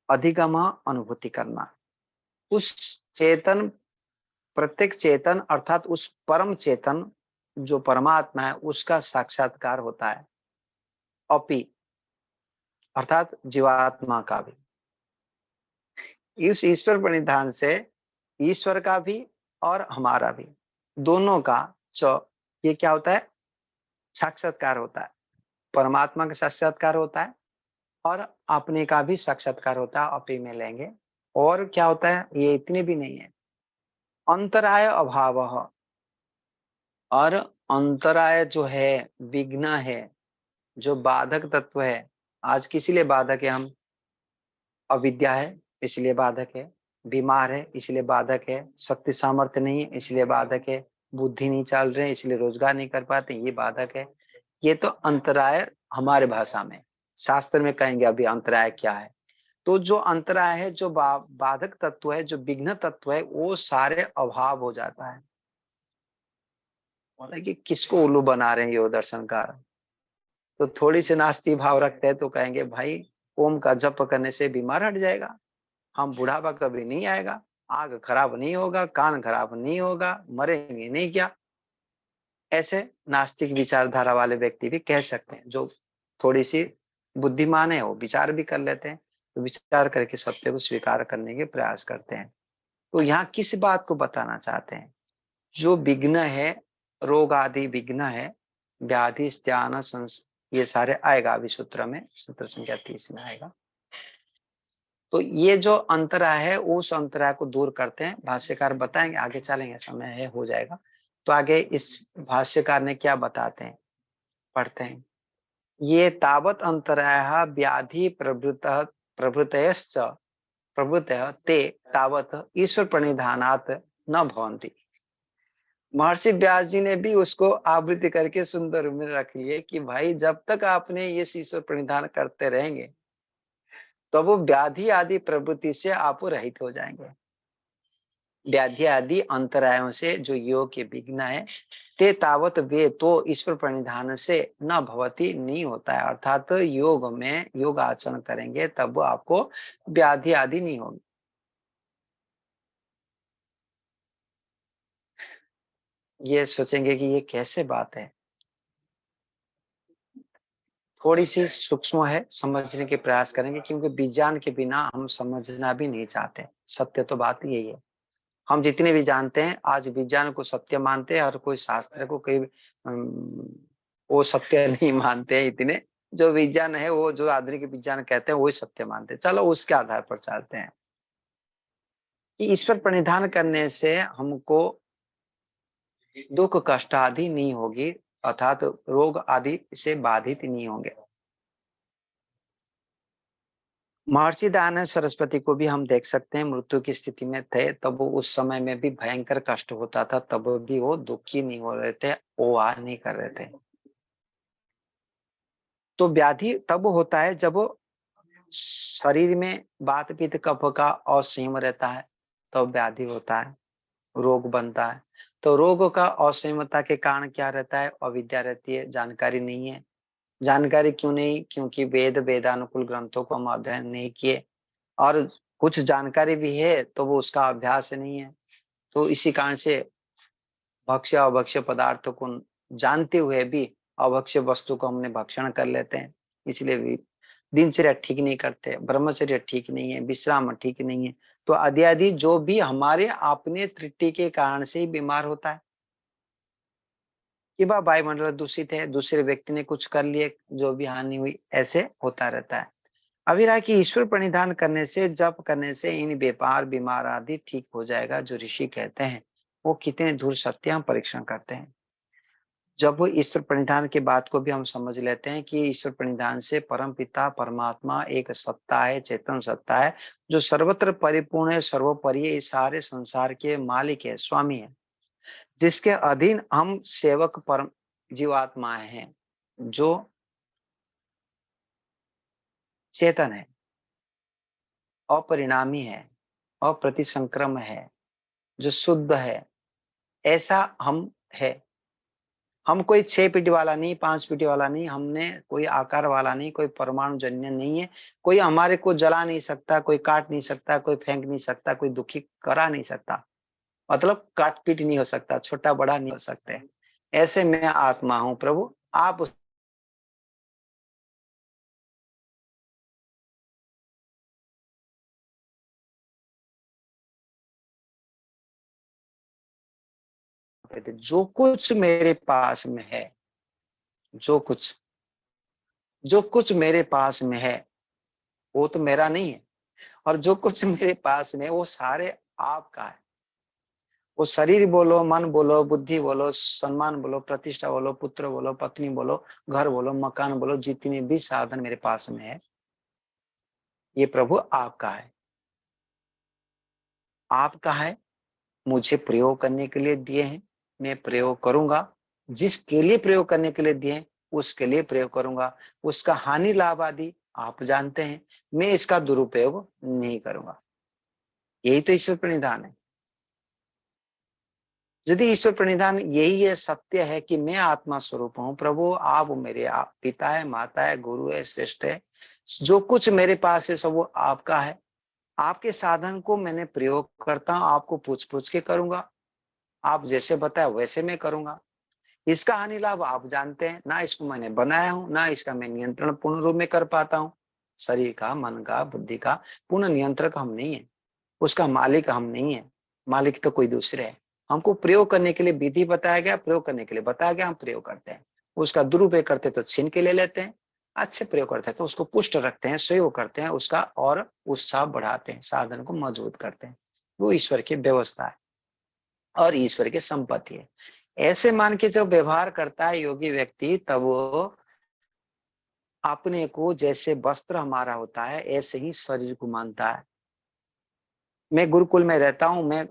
अधिगम अनुभूति करना, उस चेतन, प्रत्येक चेतन अर्थात उस परम चेतन जो परमात्मा है उसका साक्षात्कार होता है। अपि अर्थात जीवात्मा का भी, इस ईश्वर प्रणिधान से ईश्वर का भी और हमारा भी, दोनों का च, ये क्या होता है? साक्षात्कार होता है। परमात्मा का साक्षात्कार होता है और अपने का भी साक्षात्कार होता है, अपि में लेंगे। और क्या होता है? ये इतने भी नहीं है, अंतराय अभाव, और अंतराय जो है, विघ्न है, जो बाधक तत्व है, आज किसी लिए बाधक है? हम अविद्या है इसलिए बाधक है, बीमार है इसलिए बाधक है, शक्ति सामर्थ्य नहीं है इसलिए बाधक है, बुद्धि नहीं चल रहे इसलिए रोजगार नहीं कर पाते, ये बाधक है। ये तो अंतराय हमारे भाषा में, शास्त्र में कहेंगे अभी अंतराय क्या है। तो जो अंतरा है, जो बाधक तत्व है, जो विघ्न तत्व है, वो सारे अभाव हो जाता है। मतलब कि किसको उल्लू बना रहे हैं ये दर्शनकार। तो थोड़ी सी नास्ती भाव रखते हैं तो कहेंगे भाई ओम का जप करने से बीमार हट जाएगा, हम बुढ़ापा कभी नहीं आएगा, आंख खराब नहीं होगा, कान खराब नहीं होगा, मरेंगे नहीं क्या। ऐसे नास्तिक विचारधारा वाले व्यक्ति भी कह सकते हैं, जो थोड़ी सी बुद्धिमान है वो विचार भी कर लेते हैं, तो विचार करके सत्य को स्वीकार करने के प्रयास करते हैं। तो यहाँ किस बात को बताना चाहते हैं, जो विघ्न है, रोग आदि विघ्न है, व्याधि स्त्यान ये सारे आएगा अभी सूत्र में, सूत्र संख्या 30 में आएगा। तो ये जो अंतरा है उस अंतरा को दूर करते हैं, भाष्यकार बताएंगे, आगे चलेंगे, समय है हो जाएगा। तो आगे इस भाष्यकार ने क्या बताते हैं, पढ़ते हैं। ये तावत अंतरायः व्याधि प्रभृतयश्च प्रभृतयः ते तावत ईश्वर प्रणिधानात् न भवन्ति। महर्षि व्यास जी ने भी उसको आवृत्ति करके सुंदर रूप में रख लिए कि भाई जब तक आपने ये ईश्वर प्रणिधान करते रहेंगे तो वो व्याधि आदि प्रवृत्ति से आप रहित हो जाएंगे। व्याधि आदि अंतरायों से जो योग के विघ्न है, ते तावत वे तो ईश्वर प्रणिधान से न भवती नहीं होता है, अर्थात योग में योग आचरण करेंगे तब वो आपको व्याधि आदि नहीं होगी। ये सोचेंगे कि ये कैसे बात है, थोड़ी सी सूक्ष्म है, समझने के प्रयास करेंगे, क्योंकि विज्ञान के बिना हम समझना भी नहीं चाहते। सत्य तो बात यही है, हम जितने भी जानते हैं आज विज्ञान को सत्य मानते हैं, और कोई शास्त्र को कोई वो सत्य नहीं मानते हैं। इतने जो विज्ञान है, वो जो आधुनिक विज्ञान कहते हैं वही सत्य मानते हैं। चलो उसके आधार पर चलते हैं कि ईश्वर प्रणिधान करने से हमको दुख कष्ट आदि नहीं होगी, अर्थात रोग आदि से बाधित नहीं होंगे। महर्षि दयानंद सरस्वती को भी हम देख सकते हैं, मृत्यु की स्थिति में थे, तब वो उस समय में भी भयंकर कष्ट होता था, तब भी वो दुखी नहीं हो रहे थे, ओ आ नहीं कर रहे थे। तो व्याधि तब होता है जब शरीर में वात पित्त कफ का असंयम रहता है, तो व्याधि होता है, रोग बनता है। तो रोग का असंयमता के कारण क्या रहता है, अविद्या रहती है, जानकारी नहीं है। जानकारी क्यों नहीं, क्योंकि वेद वेदानुकूल ग्रंथों को हम अध्ययन नहीं किए, और कुछ जानकारी भी है तो वो उसका अभ्यास नहीं है। तो इसी कारण से भक्ष्य अभक्ष्य पदार्थों को जानते हुए भी अभक्ष्य वस्तु को हमने भक्षण कर लेते हैं। इसलिए भी दिनचर्या ठीक नहीं करते, ब्रह्मचर्य ठीक नहीं है, विश्राम ठीक नहीं है। तो आदि आदि जो भी हमारे अपने त्रुटि के कारण से ही बीमार होता है, कि वह वायुमंडल दूषित है, दूसरे व्यक्ति ने कुछ कर लिए, जो भी हानि हुई, ऐसे होता रहता है। अभी रहा कि ईश्वर प्रणिधान करने से, जप करने से इन व्यापार बीमार आदि ठीक हो जाएगा, जो ऋषि कहते हैं। वो कितने दूर सत्य हम परीक्षण करते हैं। जब वो ईश्वर प्रणिधान की बात को भी हम समझ लेते हैं कि ईश्वर प्रणिधान से परम पिता परमात्मा एक सत्ता है, चेतन सत्ता है, जो सर्वत्र परिपूर्ण है, सर्वोपरि है, इस सारे संसार के मालिक है, स्वामी है, जिसके अधीन हम सेवक परम जीवात्माएं हैं, जो चेतन है, अपरिणामी है, अप्रतिसंक्रम है, जो शुद्ध है, ऐसा हम है। हम कोई 6 फीट वाला नहीं, 5 फीट वाला नहीं, हमने कोई आकार वाला नहीं, कोई परमाणु जन्य नहीं है। कोई हमारे को जला नहीं सकता, कोई काट नहीं सकता, कोई फेंक नहीं सकता, कोई दुखी करा नहीं सकता, मतलब काट पीट नहीं हो सकता, छोटा बड़ा नहीं हो सकते। ऐसे मैं आत्मा हूं प्रभु, आप उस जो कुछ मेरे पास में है, जो कुछ जो कुछ मेरे पास में है वो तो मेरा नहीं है, और जो कुछ मेरे पास में वो सारे आपका है। वो शरीर बोलो, मन बोलो, बुद्धि बोलो, सम्मान बोलो, प्रतिष्ठा बोलो, पुत्र बोलो, पत्नी बोलो, घर बोलो, मकान बोलो, जितने भी साधन मेरे पास में है, ये प्रभु आपका है। आपका है, मुझे प्रयोग करने के लिए दिए हैं, मैं प्रयोग करूंगा। जिसके लिए प्रयोग करने के लिए दिए हैं उसके लिए प्रयोग करूंगा। उसका हानि लाभ आदि आप जानते हैं, मैं इसका दुरुपयोग नहीं करूंगा। यही तो ईश्वर प्रणिधान है। यदि ईश्वर प्रणिधान यही है, सत्य है कि मैं आत्मा स्वरूप हूँ, प्रभु आप मेरे आप पिता है, माता है, गुरु है, श्रेष्ठ है, जो कुछ मेरे पास है सब वो आपका है। आपके साधन को मैंने प्रयोग करता हूँ, आपको पूछ पूछ के करूंगा, आप जैसे बताया वैसे मैं करूंगा। इसका हानि लाभ आप जानते हैं, ना इसको मैंने बनाया हूं, ना इसका मैं नियंत्रण पूर्ण रूप में कर पाता हूँ। शरीर का, मन का, बुद्धि का पूर्ण नियंत्रक हम नहीं है, उसका मालिक हम नहीं है। मालिक तो कोई दूसरे है। हमको प्रयोग करने के लिए विधि बताया गया, प्रयोग करने के लिए बताया गया, हम प्रयोग करते हैं। उसका दुरुपयोग करते तो छीन के ले लेते हैं, अच्छे प्रयोग करते हैं तो उसको पुष्ट रखते हैं, सहयोग करते हैं उसका, और उत्साह बढ़ाते हैं, साधन को मजबूत करते हैं। वो ईश्वर की व्यवस्था है और ईश्वर की संपत्ति है। ऐसे मान के जब व्यवहार करता है योगी व्यक्ति, तब वो अपने को जैसे वस्त्र हमारा होता है ऐसे ही शरीर को मानता है। मैं गुरुकुल में रहता हूँ, मैं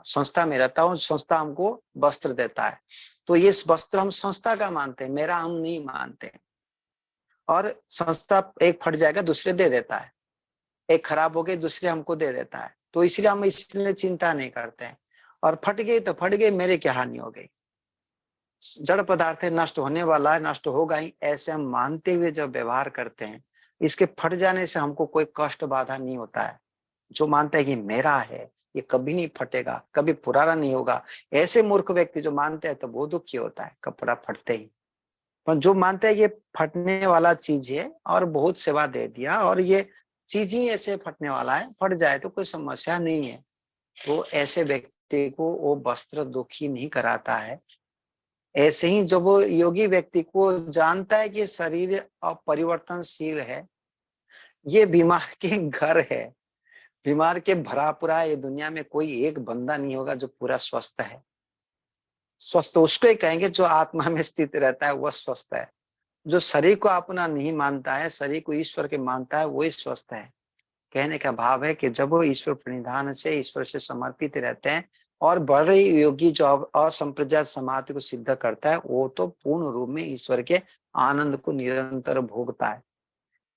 संस्था में रहता हूँ, संस्था हमको वस्त्र देता है, तो ये वस्त्र हम संस्था का मानते हैं, मेरा हम नहीं मानते। और संस्था एक फट जाएगा दूसरे दे देता है, एक खराब हो गई दूसरे हमको दे देता है, तो इसलिए हम इसलिए चिंता नहीं करते हैं। और फट गई तो फट गई, मेरे क्या हानि हो गई, जड़ पदार्थ है, नष्ट होने वाला है, नष्ट होगा ही, ऐसे हम मानते हुए जब व्यवहार करते हैं, इसके फट जाने से हमको कोई कष्ट बाधा नहीं होता है। जो मानता है कि मेरा है, ये कभी नहीं फटेगा, कभी पुराना नहीं होगा, ऐसे मूर्ख व्यक्ति जो मानते हैं तो वो दुखी होता है कपड़ा फटते ही। पर जो मानते हैं ये फटने वाला चीज है और बहुत सेवा दे दिया और ये चीज ही ऐसे फटने वाला है, फट जाए तो कोई समस्या नहीं है, तो ऐसे व्यक्ति को वो वस्त्र दुखी नहीं कराता है। ऐसे ही जब वो योगी व्यक्ति को जानता है कि शरीर अपरिवर्तनशील है, ये बीमार के घर है, बीमार के भरा पूरा ये दुनिया में कोई एक बंदा नहीं होगा जो पूरा स्वस्थ है। स्वस्थ उसको ही कहेंगे जो आत्मा में स्थित रहता है, वह स्वस्थ है। जो शरीर को अपना नहीं मानता है, शरीर को ईश्वर के मानता है, वही स्वस्थ है। कहने का भाव है कि जब वो ईश्वर प्रणिधान से, ईश्वर से समर्पित रहते हैं और बड़े योगी जो असंप्रज्ञात समाधि को सिद्ध करता है, वो तो पूर्ण रूप में ईश्वर के आनंद को निरंतर भोगता है।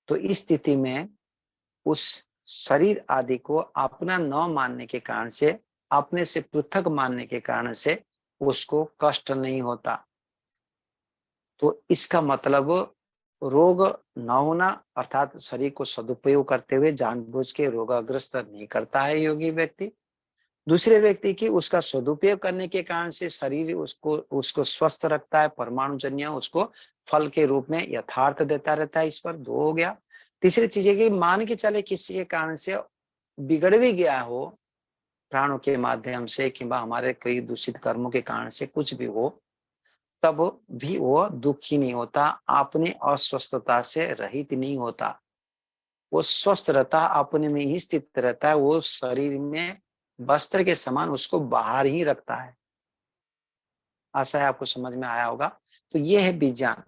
तो इस स्थिति में उस शरीर आदि को अपना न मानने के कारण से, अपने से पृथक मानने के कारण से उसको कष्ट नहीं होता। तो इसका मतलब रोग न होना, अर्थात शरीर को सदुपयोग करते हुए जानबूझ के रोगाग्रस्त नहीं करता है योगी व्यक्ति। दूसरे व्यक्ति की उसका सदुपयोग करने के कारण से शरीर उसको उसको स्वस्थ रखता है, परमाणुजन्य उसको फल के रूप में यथार्थ देता रहता है। इस पर दो हो गया। तीसरी चीज है कि मान के चले किसी के कारण से बिगड़ भी गया हो, प्राणों के माध्यम से कि हमारे कई दूषित कर्मों के कारण से कुछ भी हो, तब भी वो दुखी नहीं होता, अपने अस्वस्थता से रहित नहीं होता। वो स्वस्थ रहता, अपने में ही स्थित रहता है, वो शरीर में वस्त्र के समान उसको बाहर ही रखता है। आशा है आपको समझ में आया होगा। तो ये है विज्ञान।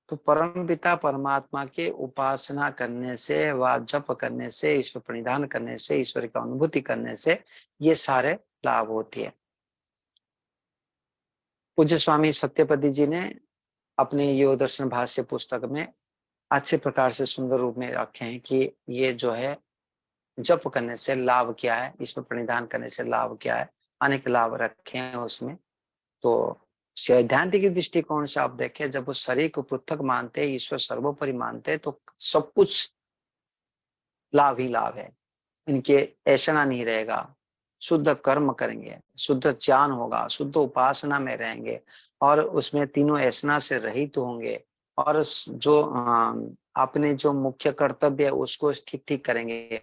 तो परम पिता परमात्मा के उपासना करने से व जप करने से, ईश्वर प्रणिधान करने से, ईश्वर की अनुभूति करने से ये सारे लाभ होती है। पूज्य स्वामी सत्यपति जी ने अपने योग दर्शन भाष्य पुस्तक में अच्छे प्रकार से सुंदर रूप में रखे हैं कि ये जो है जप करने से लाभ क्या है, ईश्वर प्रणिधान करने से लाभ क्या है, अनेक लाभ रखे हैं उसमें। तो सैद्धांतिक दृष्टिकोण से आप देखें, जब वो शरीर को पृथक मानते हैं, ईश्वर सर्वोपरि मानते हैं, तो सब कुछ लाभ ही लाभ है। इनके ऐसा नहीं रहेगा, शुद्ध कर्म करेंगे, शुद्ध ज्ञान होगा, शुद्ध उपासना में रहेंगे और उसमें तीनों ऐसा से रहित होंगे और जो अपने जो मुख्य कर्तव्य है उसको ठीक ठीक करेंगे,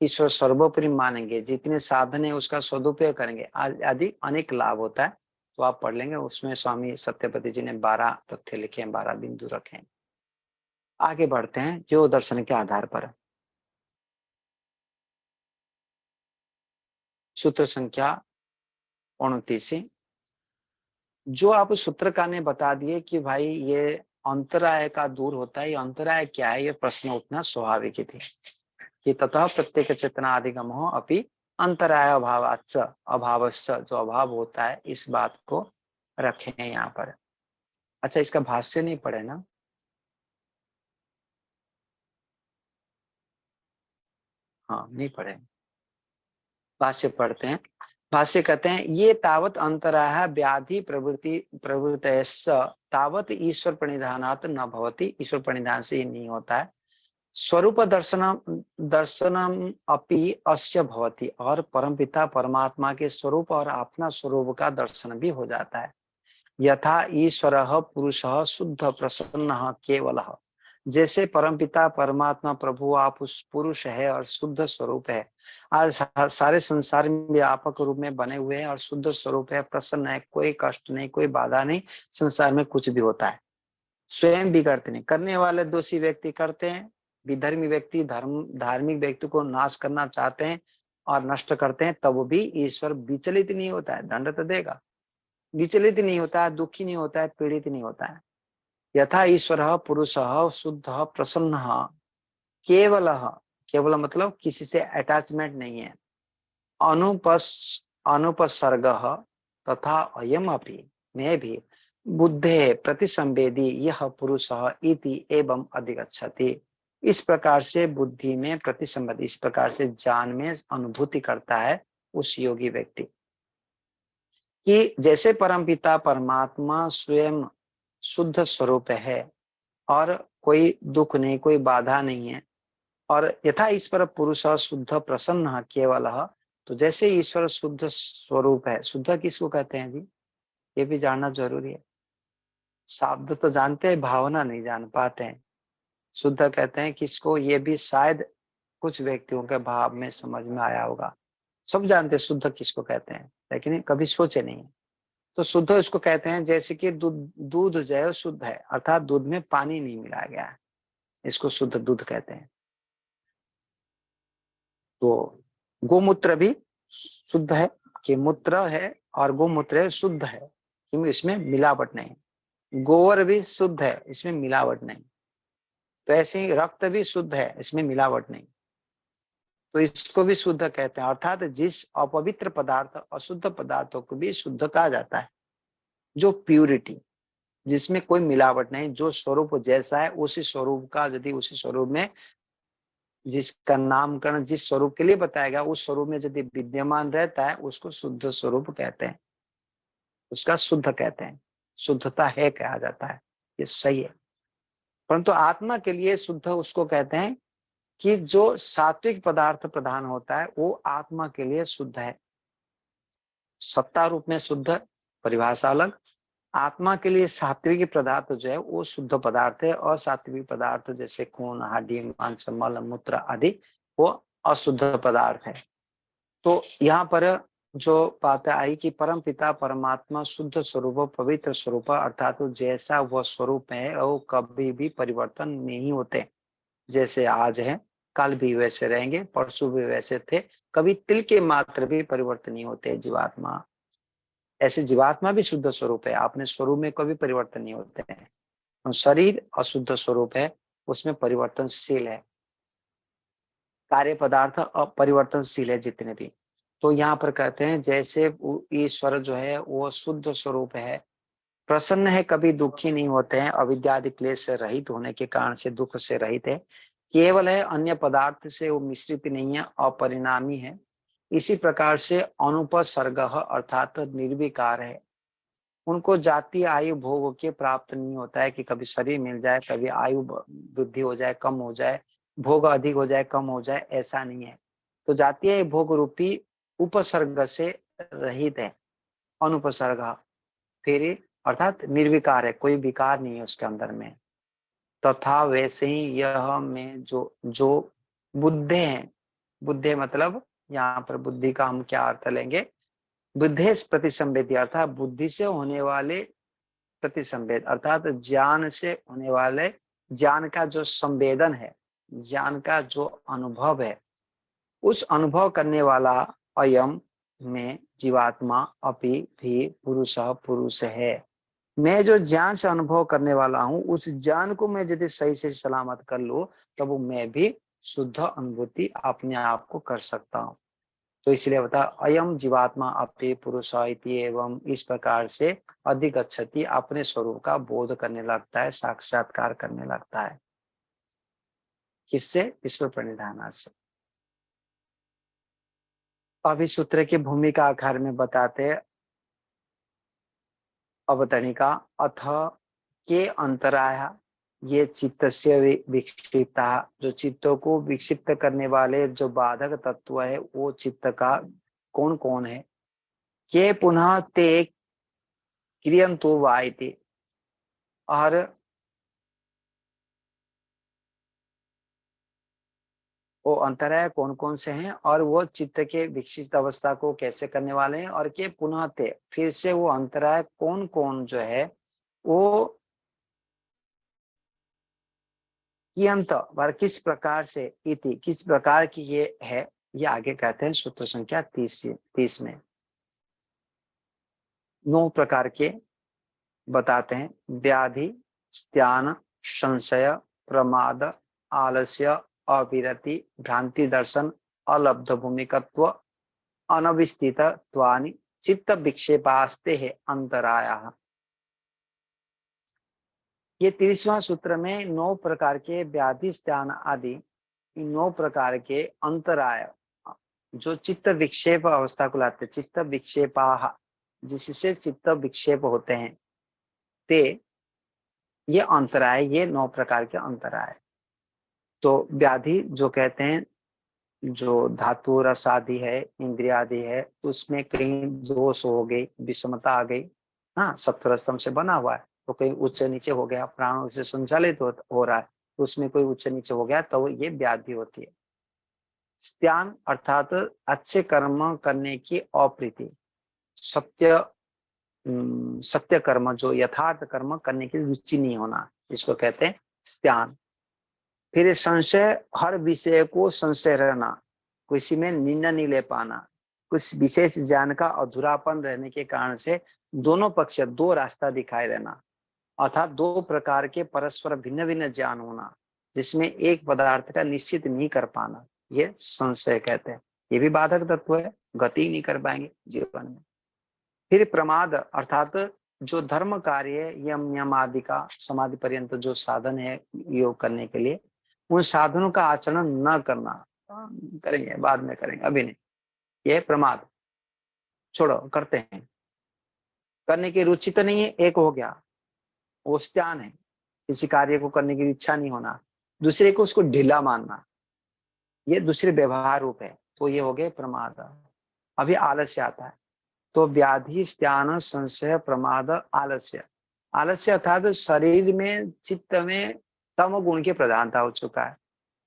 ईश्वर सर्वोपरि मानेंगे, जितने साधन है उसका सदुपयोग करेंगे, आदि अनेक लाभ होता है। तो आप पढ़ लेंगे, उसमें स्वामी सत्यपति जी ने 12 तथ्य लिखे हैं, 12 बिंदु रखे हैं। आगे बढ़ते हैं योग दर्शन के आधार पर। सूत्र संख्या 29। जो आप सूत्रकार ने बता दिए कि भाई ये अंतराय का दूर होता है, ये अंतराय क्या है, ये प्रश्न उठना स्वाभाविक ही थी कि ततः प्रत्येक चेतना अधिगम हो अपि अंतराय अभावाच्च, अभावश्च, जो अभाव होता है इस बात को रखे हैं यहाँ पर। अच्छा, इसका भाष्य नहीं पढ़े ना? हाँ नहीं पढ़े, भाष्य पढ़ते हैं। भाष्य कहते हैं ये तावत अंतराह व्याधि प्रवृत्ति प्रवृत्तयस्स तावत ईश्वर प्रणिधानात् न भवति, ईश्वर प्रणिधान से ये नहीं होता है। स्वरूप दर्शनम दर्शनम अपि अस्य भवति, और परमपिता परमात्मा के स्वरूप और अपना स्वरूप का दर्शन भी हो जाता है। यथा ईश्वरः पुरुषः शुद्ध प्रसन्नः केवलः, जैसे परमपिता परमात्मा प्रभु आप उस पुरुष है और शुद्ध स्वरूप है, आज सारे संसार में व्यापक रूप में बने हुए हैं और शुद्ध स्वरूप है, प्रसन्न है, कोई कष्ट नहीं, कोई बाधा नहीं, संसार में कुछ भी होता है स्वयं भी करते नहीं, करने वाले दोषी व्यक्ति करते हैं, विधर्मी व्यक्ति धार्मिक व्यक्ति को नाश करना चाहते हैं और नष्ट करते हैं, तब भी ईश्वर विचलित नहीं होता है, दंड तो देगा, विचलित नहीं होता है, दुखी नहीं होता है, पीड़ित नहीं होता है। यथा ईश्वर पुरुष शुद्ध प्रसन्न केवल, केवल मतलब किसी से अटैचमेंट नहीं है, अनुपस अनुपसर्ग तथा अयम अपि, मैं भी बुद्धे प्रतिसंवेदी यह पुरुष इति एवं अधिगच्छति, इस प्रकार से बुद्धि में प्रतिसंवेदी, इस प्रकार से जान में अनुभूति करता है उस योगी व्यक्ति कि जैसे परमपिता परमात्मा स्वयं शुद्ध स्वरूप है और कोई दुख नहीं, कोई बाधा नहीं है, और यथा ईश्वर पुरुष शुद्ध प्रसन्न केवल, तो जैसे ईश्वर शुद्ध स्वरूप है, शुद्ध किसको कहते हैं जी, ये भी जानना जरूरी है। शब्द तो जानते हैं, भावना नहीं जान पाते हैं। शुद्ध कहते हैं किसको, ये भी शायद कुछ व्यक्तियों के भाव में समझ में आया होगा। सब जानते हैं शुद्ध किसको कहते हैं, लेकिन कभी सोचे नहीं। तो शुद्ध इसको कहते हैं जैसे कि दूध, दूध जो है शुद्ध है, अर्थात दूध में पानी नहीं मिलाया गया है, इसको शुद्ध दूध कहते हैं। तो गोमूत्र भी शुद्ध है, कि मूत्र है और गोमूत्र है, शुद्ध है क्योंकि इसमें मिलावट नहीं। गोबर भी शुद्ध है, इसमें मिलावट नहीं। तो ऐसे ही रक्त भी शुद्ध है, इसमें मिलावट नहीं, तो इसको भी शुद्ध कहते हैं। अर्थात जिस अपवित्र पदार्थ अशुद्ध पदार्थों को भी शुद्ध कहा जाता है, जो प्यूरिटी, जिसमें कोई मिलावट नहीं, जो स्वरूप जैसा है उसी स्वरूप का, यदि उसी स्वरूप में जिसका नामकरण जिस स्वरूप के लिए बताया गया उस स्वरूप में यदि विद्यमान रहता है, उसको शुद्ध स्वरूप कहते हैं, उसका शुद्ध कहते हैं, शुद्धता है कहा जाता है, ये सही है। परंतु आत्मा के लिए शुद्ध उसको कहते हैं कि जो सात्विक पदार्थ प्रधान होता है वो आत्मा के लिए शुद्ध है। सत्ता रूप में शुद्ध परिभाषा अलग, आत्मा के लिए सात्विक पदार्थ जो है वो शुद्ध पदार्थ है, और सात्विक पदार्थ जैसे खून हड्डी मांस मल मूत्र आदि वो अशुद्ध पदार्थ है। तो यहाँ पर जो बात आई कि परम पिता परमात्मा शुद्ध स्वरूप पवित्र स्वरूप, अर्थात तो जैसा वह स्वरूप है वो कभी भी परिवर्तन नहीं होते, जैसे आज है कल भी वैसे रहेंगे, परसों भी वैसे थे, कभी तिल के मात्र भी परिवर्तन नहीं होते जीवात्मा। ऐसे जीवात्मा भी शुद्ध स्वरूप है, अपने स्वरूप में कभी परिवर्तन नहीं होते हैं। शरीर अशुद्ध स्वरूप है, उसमें परिवर्तनशील है, कार्य पदार्थ अपरिवर्तनशील है जितने भी। तो यहाँ पर कहते हैं जैसे ईश्वर जो है वो शुद्ध स्वरूप है, प्रसन्न है, कभी दुखी नहीं होते हैं, अविद्यादि क्लेश से रहित होने के कारण से दुख से रहित है, केवल है, अन्य पदार्थ से वो मिश्रित नहीं है, अपरिणामी है। इसी प्रकार से अनुपसर्ग अर्थात निर्विकार है, उनको जाति आयु भोग के प्राप्त नहीं होता है कि कभी शरीर मिल जाए, कभी आयु वृद्धि हो जाए कम हो जाए, भोग अधिक हो जाए कम हो जाए, ऐसा नहीं है। तो जातीय भोग रूपी उपसर्ग से रहित है, अनुपसर्ग फिर अर्थात निर्विकार है, कोई विकार नहीं है उसके अंदर में। तथा वैसे ही यह में जो जो बुद्धे हैं, बुद्धे मतलब यहाँ पर बुद्धि का हम क्या अर्थ लेंगे, बुद्धेश प्रतिसंवेदी अर्थात बुद्धि से होने वाले प्रतिसंवेद, अर्थात ज्ञान से होने वाले, ज्ञान का जो संवेदन है, ज्ञान का जो अनुभव है, उस अनुभव करने वाला अयम में जीवात्मा अपि भी पुरुष पुरुष है। मैं जो ज्ञान से अनुभव करने वाला हूँ, उस ज्ञान को मैं यदि सही से सलामत कर लूं, तब वो मैं भी शुद्ध अनुभूति अपने आप को कर सकता हूँ। तो इसलिए बता अयम जीवात्मा अपि पुरुष इति, एवं इस प्रकार से अधिगच्छति, अपने स्वरूप का बोध करने लगता है, साक्षात्कार करने लगता है, किससे, ईश्वर प्रणिधान से। अभी सूत्र की भूमिका आकार में बताते हैं। अवतरणिका अथ के अंतराय, ये चित्त से विक्षिप्ता, जो चित्तों को विक्षिप्त करने वाले जो बाधक तत्व है वो चित्त का कौन कौन है। के पुनः ते क्रियंतो वायते, और वो अंतराय कौन कौन से हैं और वो चित्त के विकसित अवस्था को कैसे करने वाले हैं, और के पुनः ते, फिर से वो अंतराय कौन कौन जो है वो कियंत और किस प्रकार से, इति किस प्रकार की ये है, ये आगे कहते हैं सूत्र संख्या 30 में 9 प्रकार के बताते हैं। व्याधि, स्त्यान, संशय, प्रमाद, आलस्य, अविरति, भ्रांति दर्शन, अलब्ध भूमिकत्व, अनविस्थितत्वानि चित्त विक्षेपास्ते है अंतरायः। ये 30वां सूत्र में 9 प्रकार के व्याधि, स्त्यान आदि, इन 9 प्रकार के अंतराय जो चित्त विक्षेप अवस्था को लाते, चित्त विक्षेपा, जिससे चित्त विक्षेप होते हैं, ते ये अंतराय, ये 9 प्रकार के अंतराय। तो व्याधि जो कहते हैं, जो धातु रस आदि है, इंद्रिया आदि है, उसमें कहीं दोष हो गई, विषमता आ गई। हाँ, सत्वर स्तंभ से बना हुआ है, तो कहीं उच्च नीचे हो गया, प्राणों से संचालित हो रहा है, तो उसमें कोई उच्च नीचे हो गया, तो ये व्याधि होती है। स्त्यान अर्थात अच्छे कर्म करने की अप्रीति, सत्य सत्य कर्म, जो यथार्थ कर्म करने की रुचि नहीं होना, इसको कहते हैं स्त्यान। फिर संशय, हर विषय को संशय रहना, किसी में निर्णय नहीं ले पाना, कुछ विशेष ज्ञान का अधूरापन रहने के कारण से दोनों पक्ष, 2 रास्ता दिखाई देना, अर्थात 2 प्रकार के परस्पर भिन्न भिन्न ज्ञान होना, जिसमें एक पदार्थ का निश्चित नहीं कर पाना, ये संशय कहते हैं। ये भी बाधक तत्व है, गति नहीं कर पाएंगे जीवन में। फिर प्रमाद अर्थात जो धर्म कार्य, यम नियम आदि का समाधि पर्यंत जो साधन है योग करने के लिए, उन साधनों का आचरण न करना, करेंगे बाद में करेंगे, अभी नहीं, यह प्रमाद, छोड़ो करते हैं, करने की रुचि तो नहीं है, एक हो गया वो स्त्यान है, किसी कार्य को करने की इच्छा नहीं होना, दूसरे को उसको ढीला मानना, ये दूसरे व्यवहार रूप है, तो ये हो गए प्रमाद। अभी आलस्य आता है, तो व्याधि, स्त्यान, संशय, प्रमाद, आलस्य। आलस्य अर्थात शरीर में, चित्त में तम गुण की प्रधानता हो चुका है,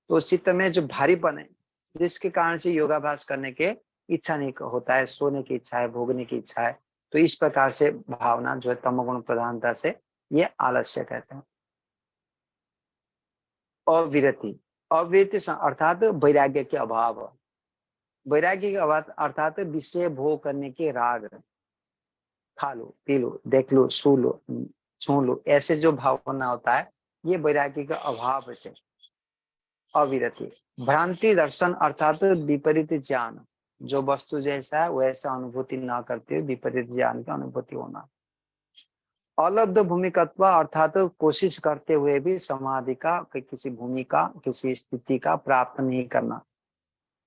तो चित्त में जो भारीपन है, जिसके कारण से योगाभ्यास करने के इच्छा नहीं होता है, सोने की इच्छा है, भोगने की इच्छा है, तो इस प्रकार से भावना जो है तमोगुण प्रधानता से, ये आलस्य कहते हैं। अविरति, अविरति अर्थात वैराग्य के अभाव, वैराग्य के अभाव अर्थात विषय भोग करने के राग, खा लो, पी लो, देख लो, छू लो, छू लो, ऐसे जो भावना होता है, ये वैराग्य का अभाव से अविरति। भ्रांति दर्शन अर्थात विपरीत ज्ञान, जो वस्तु जैसा है वैसा अनुभूति ना करते हुए विपरीत ज्ञान की अनुभूति होना। अलब्ध भूमिकत्व अर्थात कोशिश करते हुए भी समाधि का, किसी भूमि का, किसी स्थिति का प्राप्त नहीं करना,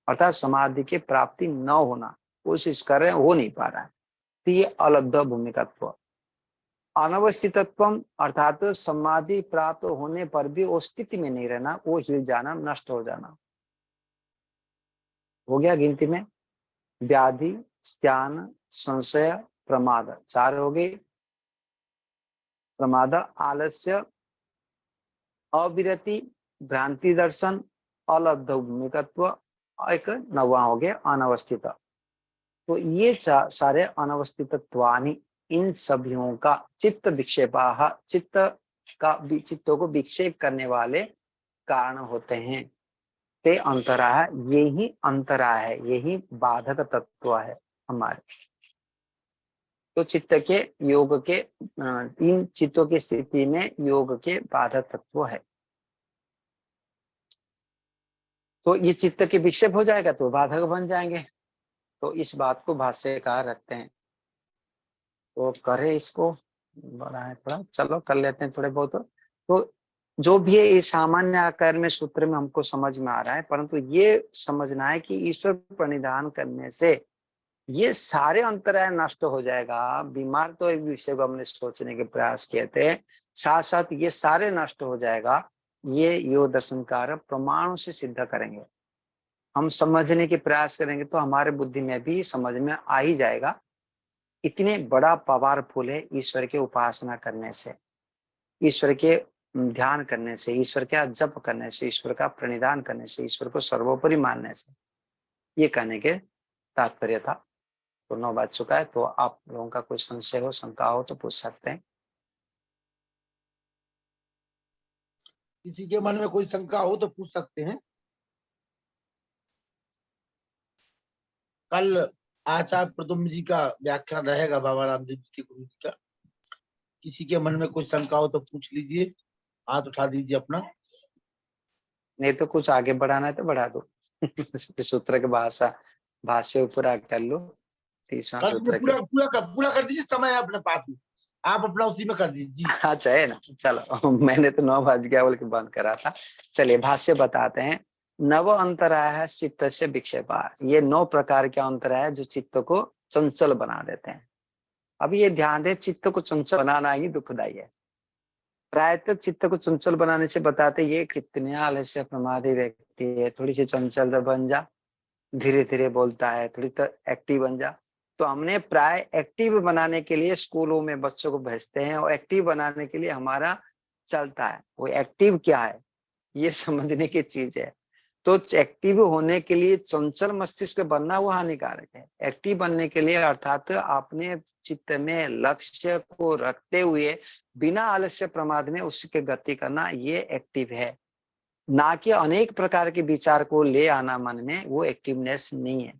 अर्थात समाधि की प्राप्ति न होना, कोशिश कर रहे हैं, हो नहीं पा रहा है, तो ये अलब्ध भूमिकत्व। अनवस्थितत्व अर्थात समाधि प्राप्त होने पर भी वो स्थिति में नहीं रहना, वो हिल जाना, नष्ट हो जाना। हो गया गिनती में, व्याधि, स्त्यान, संशय, प्रमाद, 4 हो गए। प्रमाद, आलस्य, अविरति, भ्रांति दर्शन, अलब्ध भूमिकत्व, एक 9वां हो गया अनवस्थित। तो ये सारे अनवस्थितत्वानि, इन सभीयों का चित्त विक्षेपा, चित्तों को विक्षेप करने वाले कारण होते हैं। ते अंतराय, यही अंतराय है, यही बाधक तत्व है हमारे। तो चित्त के योग के 3 चित्तों की स्थिति में योग के बाधक तत्व है। तो ये चित्त के विक्षेप हो जाएगा तो बाधक बन जाएंगे, तो इस बात को भाष्यकार रखते हैं। तो करे इसको, बड़ा है थोड़ा, चलो कर लेते हैं थोड़े बहुत। तो जो भी है ये सामान्य आकार में सूत्र में हमको समझ में आ रहा है, परंतु ये समझना है कि ईश्वर प्रणिधान करने से ये सारे अंतराय नष्ट हो जाएगा। बीमार तो एक विषय को हमने सोचने के प्रयास किए थे, साथ साथ ये सारे नष्ट हो जाएगा। ये योग दर्शनकार प्रमाणों से सिद्ध करेंगे। हम समझने के प्रयास करेंगे तो हमारे बुद्धि में भी समझ में आ ही जाएगा। इतने बड़ा पावरफुल है ईश्वर के उपासना करने से, ईश्वर के ध्यान करने से, ईश्वर का जप करने से, ईश्वर का प्रणिधान करने से, ईश्वर को सर्वोपरि मानने से। ये कहने के तात्पर्य था। तो 9 बज चुका है, तो आप लोगों का कोई संशय हो, शंका हो तो पूछ सकते हैं।
किसी के मन में कोई शंका हो तो पूछ सकते हैं। कल आचार्य प्रद्युम्न जी का व्याख्यान रहेगा बाबा रामदेव जी की गुरु जी का। किसी के मन में कोई शंका हो तो पूछ लीजिए, हाथ उठा दीजिए अपना।
नहीं तो कुछ आगे बढ़ाना है तो बढ़ा दो। सूत्र के भाष्य ऊपर कर लो, 30वां
कर दीजिए,
सूत्र के।
पूरा कर दीजिए, समय है अपने पास में, आप अपना उसी में कर दीजिए जी।
अच्छा है ना, चलो। मैंने तो 9 बज गया बोल के बंद करा था। चलिए भाष्य बताते हैं। नव अंतराय है चित्त से विक्षेपा। ये 9 प्रकार के अंतराय है जो चित्त को चंचल बना देते हैं। अब ये ध्यान दे, चित्त को चंचल बनाना ही दुखदाई है। प्रायतः चित्त को चंचल बनाने से बताते ये कितने आलस्य प्रमादी व्यक्ति है, थोड़ी सी चंचल तो बन जा, धीरे धीरे बोलता है, थोड़ी तो एक्टिव बन जा। तो हमने प्राय एक्टिव बनाने के लिए स्कूलों में बच्चों को भेजते हैं, और एक्टिव बनाने के लिए हमारा चलता है। वो एक्टिव क्या है ये समझने की चीज है। तो एक्टिव होने के लिए चंचल मस्तिष्क बनना वो हानिकारक है। एक्टिव बनने के लिए अर्थात अपने चित्त में लक्ष्य को रखते हुए बिना आलस्य प्रमाद में उसके गति करना, ये एक्टिव है। ना कि अनेक प्रकार के विचार को ले आना मन में, वो एक्टिवनेस नहीं है।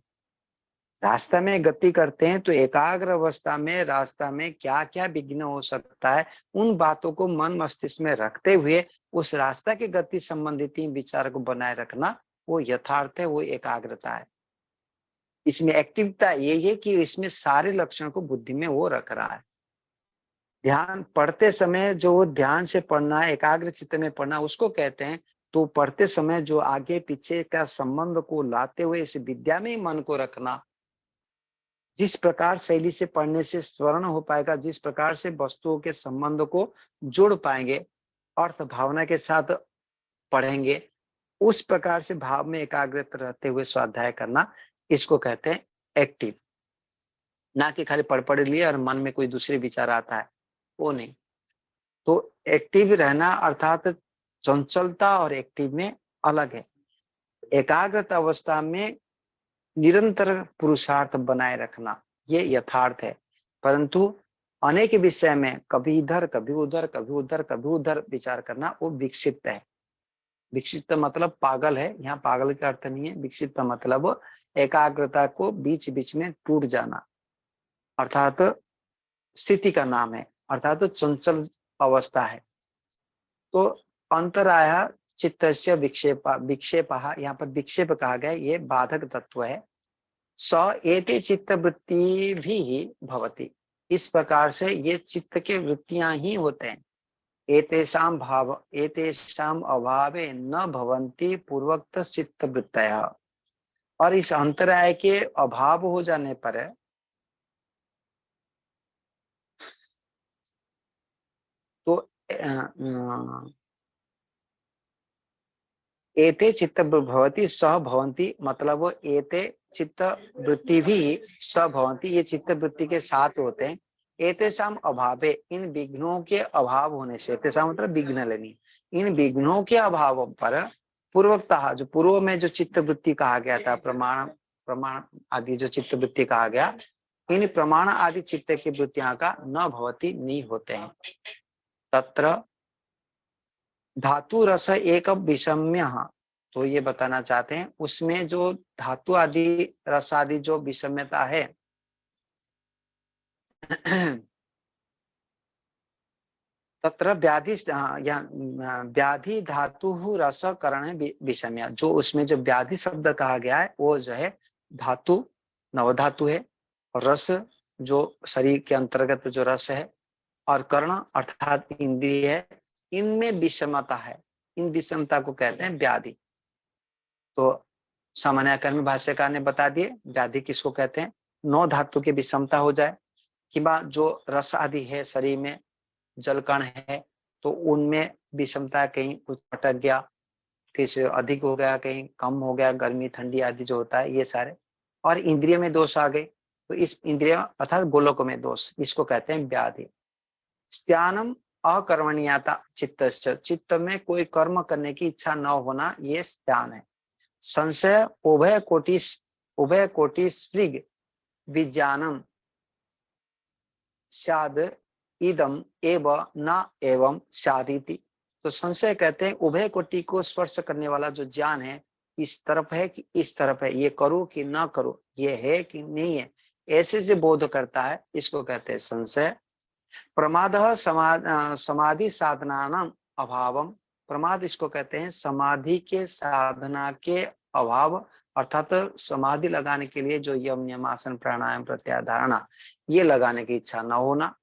रास्ता में गति करते हैं तो एकाग्र अवस्था में रास्ता में क्या क्या विघ्न हो सकता है, उन बातों को मन मस्तिष्क में रखते हुए उस रास्ता की गति संबंधित विचार को बनाए रखना, वो यथार्थ है, वो एकाग्रता है। इसमें एक्टिवता यही है कि इसमें सारे लक्षण को बुद्धि में वो रख रहा है। ध्यान पढ़ते समय जो ध्यान से पढ़ना है, एकाग्र चित्त में पढ़ना, उसको कहते हैं। तो पढ़ते समय जो आगे पीछे का संबंध को लाते हुए इस विद्या में ही मन को रखना, जिस प्रकार शैली से पढ़ने से स्वर्ण हो पाएगा, जिस प्रकार से वस्तुओं के संबंध को जोड़ पाएंगे, अर्थ भावना के साथ पढ़ेंगे, उस प्रकार से भाव में एकाग्रत रहते हुए स्वाध्याय करना, इसको कहते हैं एक्टिव। ना कि खाली पढ़ लिए और मन में कोई दूसरे विचार आता है, वो नहीं। तो एक्टिव रहना अर्थात चंचलता और एक्टिव में अलग है। एकाग्रता अवस्था में निरंतर पुरुषार्थ बनाए रखना, ये यथार्थ है। परंतु अनेक विषय में कभी इधर कभी उधर, कभी उधर कभी उधर विचार करना, वो विक्षिप्त है। विक्षिप्त मतलब पागल है, यहाँ पागल का अर्थ नहीं है। विक्षिप्त मतलब एकाग्रता को बीच बीच में टूट जाना, अर्थात स्थिति का नाम है, अर्थात चंचल अवस्था है। तो अंतराय चित्तस्य विक्षेप, यहाँ पर विक्षेप कहा गया, ये बाधक तत्व है। स एते चित्त वृत्ति भी भवति। इस प्रकार से ये चित्त के वृत्तियां ही होते हैं। एतेषाम अभावे न भवन्ति पूर्वोक्त चित्त वृत्तयः। और इस अंतराय के अभाव हो जाने पर तो एते चित्त भवति स भवन्ति, मतलब वो एते चित्त वृत्ति भी स भवन्ति, ये चित्त वृत्ति के साथ होते हैं। एतेषाम अभावे, इन विघ्नों के अभाव होने से, एतेषाम मतलब विघ्न लेनी, इन विघ्नों के अभाव पर पूर्वकतः, जो पूर्व में जो चित्त वृत्ति कहा गया था, प्रमाण प्रमाण आदि जो चित्त वृत्ति कहा गया, इन प्रमाण आदि चित्त की वृत्तियां का न भवति, नहीं होते हैं। तत्र धातु रस एक विषम्य, तो ये बताना चाहते हैं उसमें जो धातु आदि रस आदि जो विषम्यता है, तत्र व्याधि, व्याधि धातु रस करण विषम्य, जो उसमें जो व्याधि शब्द कहा गया है वो जो है धातु, नवधातु है, और रस जो शरीर के अंतर्गत जो रस है, और कर्ण अर्थात इंद्रिय है, इनमें विषमता है। इन विषमता को कहते हैं व्याधि। तो सामान्य कर्म भाष्यकार ने बता दिए व्याधि किसको कहते हैं। नौ धातु की विषमता हो जाए, कि जो रस आदि है शरीर में, जल कण है, तो उनमें विषमता, कहीं कुछ अटक गया, किसी अधिक हो गया, कहीं कम हो गया, गर्मी ठंडी आदि जो होता है ये सारे। और इंद्रिय में दोष आ गए, तो इस इंद्रिय अर्थात गोलोक में दोष, इसको कहते हैं व्याधि। स्त्यानम अकर्मणीयता चित्तस्य, चित्त में कोई कर्म करने की इच्छा न होना, ये स्त्यान है। संशय उभय कोटि स्पृग विज्ञानम स्याद इदम एव न एवं स्यादिति। तो संशय कहते हैं उभय कोटि को स्पर्श करने वाला जो ज्ञान है, इस तरफ है कि इस तरफ है, ये करो कि ना करो, ये है कि नहीं है, ऐसे से बोध करता है, इसको कहते हैं संशय। प्रमाद समाधि साधनानाम अभावम, प्रमाद इसको कहते हैं समाधि के साधना के अभाव, अर्थात समाधि लगाने के लिए जो यम नियमासन प्राणायाम प्रत्याहार धारणा ये लगाने की इच्छा न होना।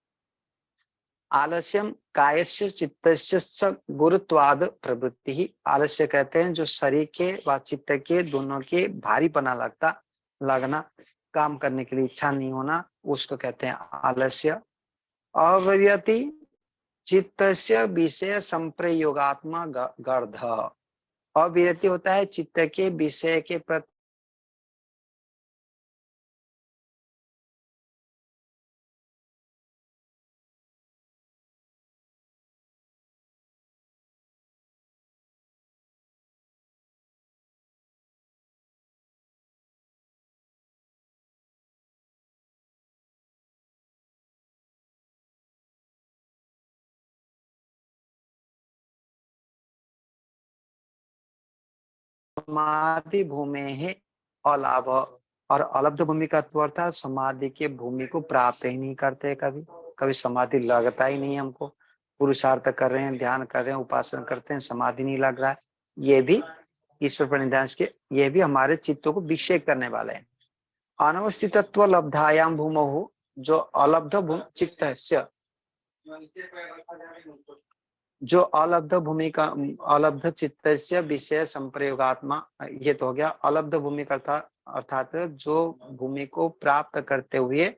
आलस्यम कायस्य चित्तस्य गुरुत्वाद प्रवृत्ति ही, आलस्य कहते हैं जो शरीर के व चित्त के दोनों के भारीपना लगना, काम करने के लिए इच्छा नहीं होना, उसको कहते हैं आलस्य। अविरति चित्तस्य विषय संप्रयोगात्मा गर्ध, अविरति होता है चित्त के विषय के प्रति समाधि भूमि है अलाभ, और अलब्ध भूमि का अर्थ है समाधि के भूमि को प्राप्त ही नहीं करते, कभी कभी समाधि लगता ही नहीं हमको, पुरुषार्थ कर रहे हैं, ध्यान कर रहे हैं, उपासना करते हैं, समाधि नहीं लग रहा है, ये भी ईश्वर पर निधान के, ये भी हमारे चित्तों को विक्षेप करने वाले हैं। अनवस्थितत्व लब्धायाम भूमो, जो अलब्ध चित्त, जो अलब्ध भूमि का अलब्ध चित्त से विषय संप्रयोगात्मा, ये तो हो गया अलब्ध भूमि का अर्थात जो भूमि को प्राप्त करते हुए,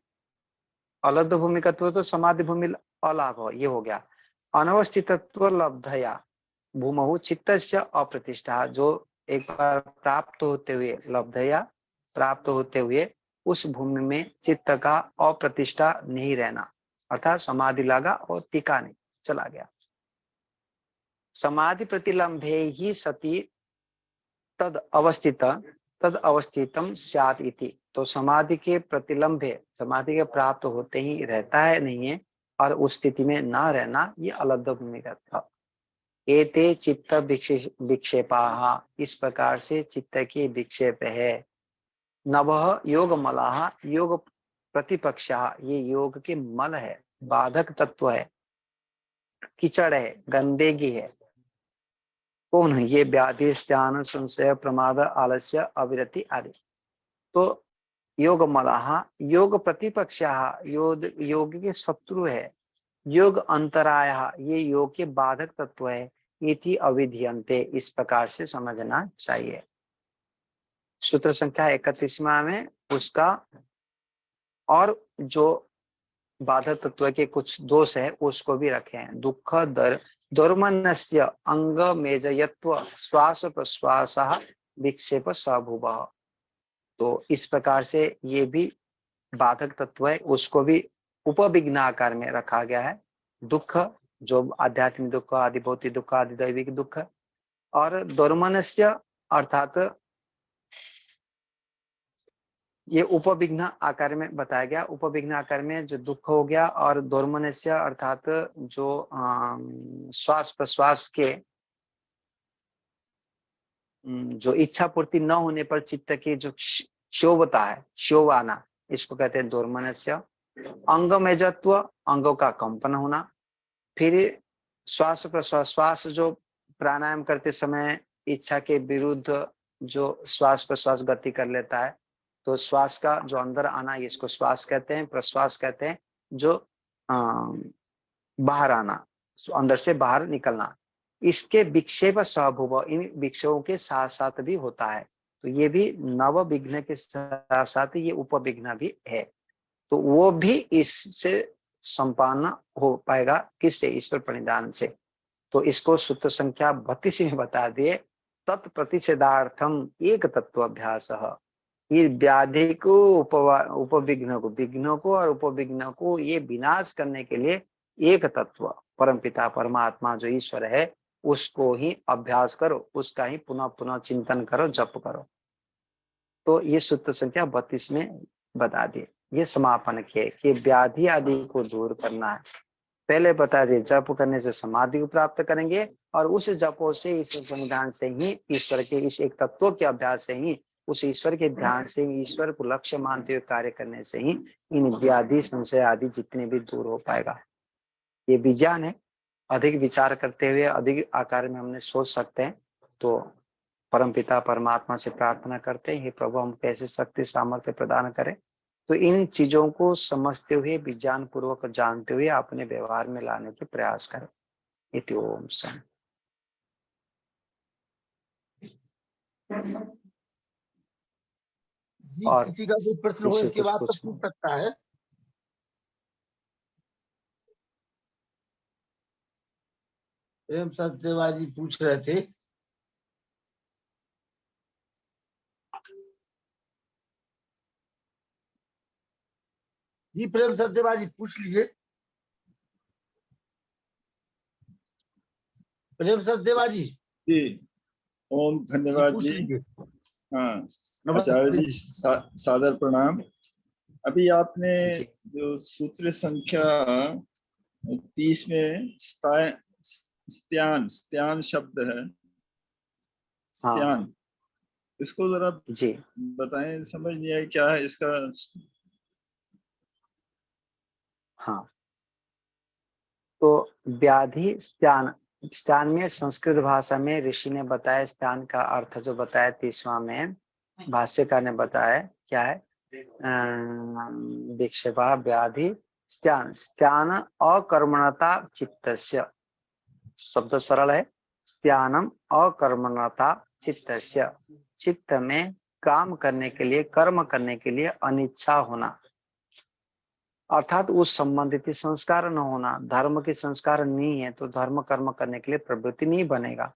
अलब्ध भूमि का तो समाधि भूमि अलाभ हो, ये हो गया। अनवस्थितत्व लब्धया भूमहु चित्त से अप्रतिष्ठा, जो एक बार प्राप्त होते हुए, लब्धया प्राप्त होते हुए उस भूमि में चित्त का अप्रतिष्ठा नहीं रहना, अर्थात समाधि लगा और टिका नहीं, चला गया। समाधि प्रतिलंभे ही सती तद अवस्थितम स्यात् इति, तो समाधि के प्रतिलंभे, समाधि के प्राप्त होते ही रहता है नहीं है, और उस स्थिति में ना रहना, ये अलब्ध भूमि का था। एते चित्त विक्षेपा, इस प्रकार से चित्त की विक्षेप है। नवः योग मलाह, योग प्रतिपक्षा, ये योग के मल है, बाधक तत्व है, कीचड़ है, गंदगी है। कौन है ये? व्याधि, स्नान, संशय, प्रमाद, आलस्य, अविरति आदि। तो योग मलाह, योग प्रतिपक्षा, योग के शत्रु है, योग अंतराय, ये योग के बाधक तत्व है, इति अविधीयन्ते, इस प्रकार से समझना चाहिए। सूत्र संख्या 31वां में उसका और जो बाधक तत्व के कुछ दोष है उसको भी रखे हैं। दुख दुर्मनस्य अंग मेजयत्व श्वास प्रश्वास विक्षेप सभुव, तो इस प्रकार से ये भी बाधक तत्व है, उसको भी उपविघ्न आकार में रखा गया है। दुख, जो आध्यात्मिक दुख, आदि भौतिक दुख, आदि दैविक दुख, और दुर्मनस्य अर्थात ये उपविघ्न आकार में बताया गया। उपविघ्न आकार में जो दुख हो गया, और दुर्मनस्य अर्थात जो श्वास प्रश्वास के जो इच्छा पूर्ति न होने पर चित्त की जो क्षोभता है, क्षोभ आना, इसको कहते हैं दुर्मनस्य। अंग मेजत्व, अंगों का कंपन होना। फिर श्वास प्रश्वास, श्वास जो प्राणायाम करते समय इच्छा के विरुद्ध जो श्वास प्रश्वास गति कर लेता है, तो श्वास का जो अंदर आना, इसको श्वास कहते हैं। प्रश्वास कहते हैं जो बाहर आना, अंदर से बाहर निकलना। इसके विक्षेप स्वभुव, इन विक्षेपों के साथ साथ भी होता है। तो ये भी नव विघ्न के साथ साथ ये उपविघ्न भी है। तो वो भी इससे संपन्न हो पाएगा, किससे? ईश्वर प्रणिधान से। तो इसको सूत्र संख्या 32 में बता दिए, तत्प्रतिषेधार्थम एक तत्व अभ्यास। ये व्याधि को उपविघ्न को, विघ्नों को और उपविघ्न को ये विनाश करने के लिए एक तत्व परमपिता परमात्मा जो ईश्वर है उसको ही अभ्यास करो, उसका ही पुनः पुनः चिंतन करो, जप करो। तो ये सूत्र संख्या 32 में बता दिए। ये समापन किए कि व्याधि आदि को दूर करना है। पहले बता दिए जप करने से समाधि को प्राप्त करेंगे और उस जपों से, इस संविधान से ही, ईश्वर के इस एक तत्व के अभ्यास से ही, उस ईश्वर के ध्यान से, ईश्वर को लक्ष्य मानते हुए कार्य करने से ही इन व्याधि संशय आदि जितने भी दूर हो पाएगा। ये विज्ञान है। अधिक विचार करते हुए अधिक आकार में हमने सोच सकते हैं। तो परमपिता परमात्मा से प्रार्थना करते हैं, हे प्रभु हम कैसे शक्ति सामर्थ्य प्रदान करें। तो इन चीजों को समझते हुए, विज्ञान पूर्वक जानते हुए अपने व्यवहार में लाने के प्रयास करें। इति ओम शांति।
जी,
और
किसी का कोई प्रश्न हो
किसी
इसके
कुछ
बाद तो
पूछना?
पूछ सकता है। प्रेम सत्यवा जी पूछ रहे थे। जी प्रेम सत्यवा जी पूछ लीजिए। प्रेम सत्यवा जी
जी ओम धन्यवाद
पूछ
जी।
लीजिए।
हाँ आचार्य
नमस्ते
जी सादर प्रणाम। अभी आपने
जी
जो सूत्र संख्या 30 में स्त्यान स्त्यान शब्द है,
हाँ
स्त्यान, इसको जरा
जी
बताएं, समझ नहीं आया क्या है इसका।
हाँ। तो व्याधि स्त्यान, स्त्यान में संस्कृत भाषा में ऋषि ने बताया, स्त्यान का अर्थ जो बताया 30वां में भाष्यकार ने बताया क्या है? विक्षेपा व्याधि स्त्यान, स्त्यान अकर्मणता चित्तस्य। शब्द सरल है। स्त्यानम अकर्मणता चित्तस्य, चित्त में काम करने के लिए, कर्म करने के लिए अनिच्छा होना, अर्थात उस संबंधित संस्कार न होना। धर्म के संस्कार नहीं है तो धर्म कर्म करने के लिए प्रवृत्ति नहीं बनेगा।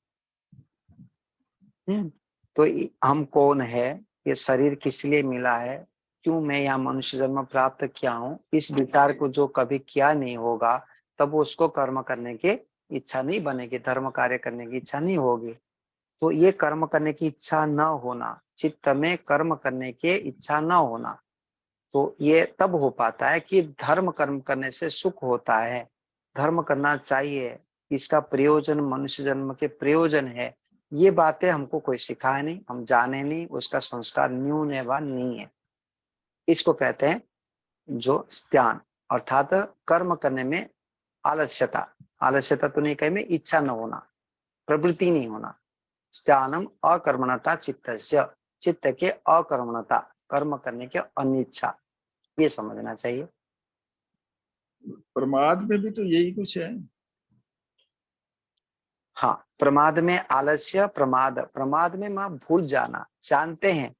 तो हम कौन है, ये शरीर किस लिए मिला है, क्यों मैं यहाँ मनुष्य जन्म प्राप्त किया हूँ, इस विचार को जो कभी किया नहीं होगा तब उसको कर्म करने की इच्छा नहीं बनेगी, धर्म कार्य करने की इच्छा नहीं होगी। तो ये कर्म करने की इच्छा न होना, चित्त में कर्म करने की इच्छा न होना, तो ये तब हो पाता है कि धर्म कर्म करने से सुख होता है, धर्म करना चाहिए, इसका प्रयोजन मनुष्य जन्म के प्रयोजन है। ये बातें हमको कोई सिखाए नहीं, हम जाने नहीं, उसका संस्कार न्यून है व नहीं है। इसको कहते हैं जो स्त्यान, अर्थात कर्म करने में आलस्यता, आलस्यता तो नहीं कहे में इच्छा न होना, प्रवृत्ति नहीं होना। स्त्यानम अकर्मणता चित्तस्य, चित्त के अकर्मणता, कर्म करने के अनिच्छा, ये समझना चाहिए।
प्रमाद में भी तो यही कुछ है।
हाँ, प्रमाद में आलस्य, प्रमाद, प्रमाद में मां भूल जाना, जानते हैं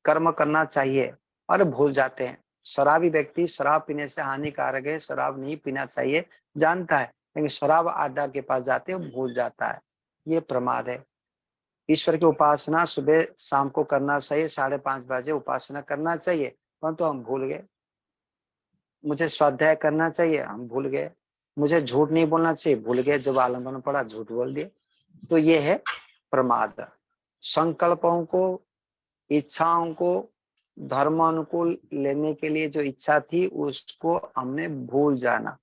कर्म करना चाहिए और भूल जाते हैं। शराबी व्यक्ति शराब पीने से हानिकारक है, शराब नहीं पीना चाहिए, जानता है, लेकिन शराब अड्डा के पास जाते हैं भूल जाता है, ये प्रमाद है। ईश्वर की उपासना सुबह शाम को करना चाहिए, 5:30 बजे उपासना करना चाहिए, परंतु हम भूल गए। मुझे स्वाध्याय करना चाहिए, हम भूल गए। मुझे झूठ नहीं बोलना चाहिए, भूल गए, जब आलम्बन पड़ा झूठ बोल दिए। तो ये है प्रमाद। संकल्पों को, इच्छाओं को धर्म अनुकूल लेने के लिए जो इच्छा थी उसको हमने भूल जाना,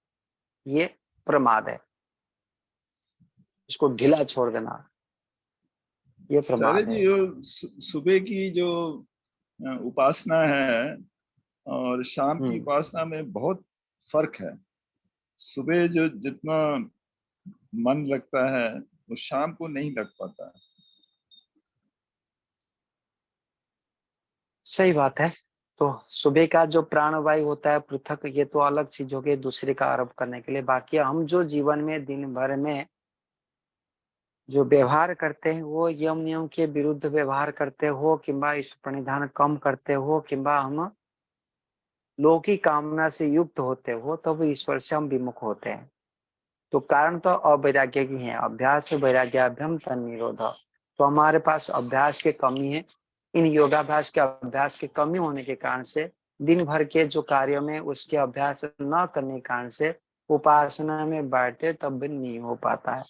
ये प्रमाद है। इसको ढीला छोड़ देना, ये
सारे
प्रमाद
जी
है।
जो सुबह की जो उपासना है और शाम की
हम्म,
उपासना में बहुत फर्क है। सुबह जो जितना मन लगता है वो शाम को नहीं लग पाता है।
सही बात है। तो सुबह का जो प्राणवायु होता है पृथक, ये तो अलग चीज होगी दूसरे का आरोप करने के लिए। बाकी हम जो जीवन में दिन भर में जो व्यवहार करते हैं वो यम नियम के विरुद्ध व्यवहार करते हो किंबा इस प्रणिधान कम करते हो किंबा हम लौकिक कामना से युक्त होते हो तब ईश्वर से हम विमुख होते हैं। तो कारण तो अवैराग्य की है। अभ्यास वैराग्याभ्यम तन्निरोध। तो हमारे पास अभ्यास की कमी है। इन योगाभ्यास के अभ्यास की कमी होने के कारण से दिन भर के जो कार्यों में उसके अभ्यास न करने के कारण से उपासना में बैठे तब भी नहीं हो पाता है।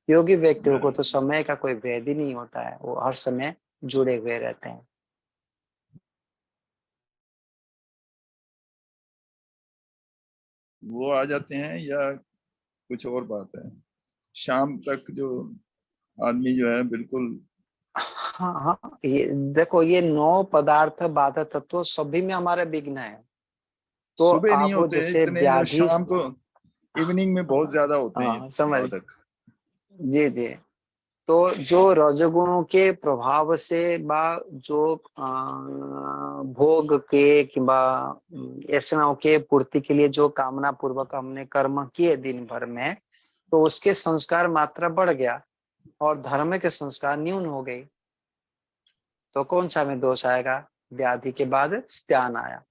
योगी व्यक्तियों को तो समय का कोई भेद ही नहीं होता है, वो हर समय जुड़े हुए रहते हैं।
वो आ जाते हैं या कुछ और बात है? शाम तक जो आदमी जो है बिल्कुल।
हाँ हाँ, ये देखो, ये 9 पदार्थ बाधा तत्व सभी में हमारे विघ्न है। तो
सुबह नहीं
आप
होते
जैसे
इतने, जो
व्याधि,
शाम को इवनिंग में बहुत ज्यादा होते हैं
हाँ समझ,
बाधक।
जी जी। तो जो रजोगुणों के प्रभाव से बा जो भोग के किंबा ऐसनाओं के पूर्ति के लिए जो कामना पूर्वक हमने कर्म किए दिन भर में, तो उसके संस्कार मात्रा बढ़ गया और धर्म के संस्कार न्यून हो गई। तो कौन सा में दोष आएगा? व्याधि के बाद स्त्यान आया।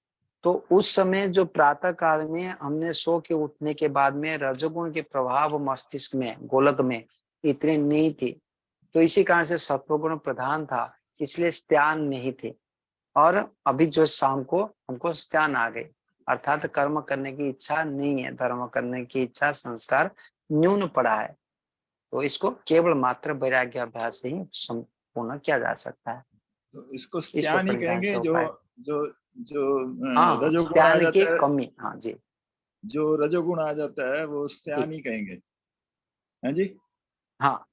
तो उस समय जो प्रातः काल में हमने सो के उठने के बाद में रजोगुण के प्रभाव मस्तिष्क में, गोलक में इतनी नहीं थी, तो इसी कारण से सत्वगुण प्रधान था, इसलिए स्त्यान नहीं थी। और अभी जो शाम को हमको स्त्यान आ गई, अर्थात कर्म करने की इच्छा नहीं है, धर्म करने की इच्छा, संस्कार न्यून पड़ा है। तो इसको केवल मात्र वैराग्य अभ्यास से ही संपूर्ण किया जा सकता है।
तो इसको
इसको
स्त्यान ही
परिधान
कहेंगे,
से
जो
उपाय,
जो जो
हाँ
रजोगुण आ
स्त्यान की
जाता है,
कमी, हाँ जी,
जो रजोगुण आ जाता है वो
जी
स्त्यान ही कहेंगे, है जी।
हाँ।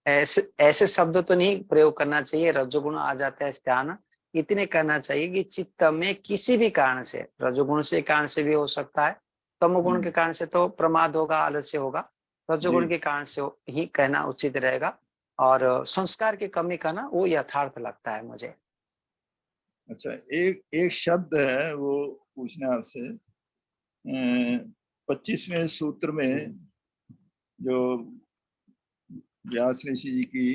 ऐसे ऐसे शब्द तो नहीं प्रयोग करना चाहिए, रजोगुण आ जाता है स्त्यान, इतने कहना चाहिए कि चित्त में किसी भी कारण से, रजोगुण से कारण से भी हो सकता है, तमोगुण के कारण से तो प्रमाद होगा, आलस्य होगा,
जी।
रजोगुण के कारण से ही कहना उचित रहेगा। और संस्कार की कमी कहना वो यथार्थ लगता है मुझे।
अच्छा, एक एक शब्द है वो पूछना आपसे। 25वें सूत्र में जो व्यास ऋषि जी की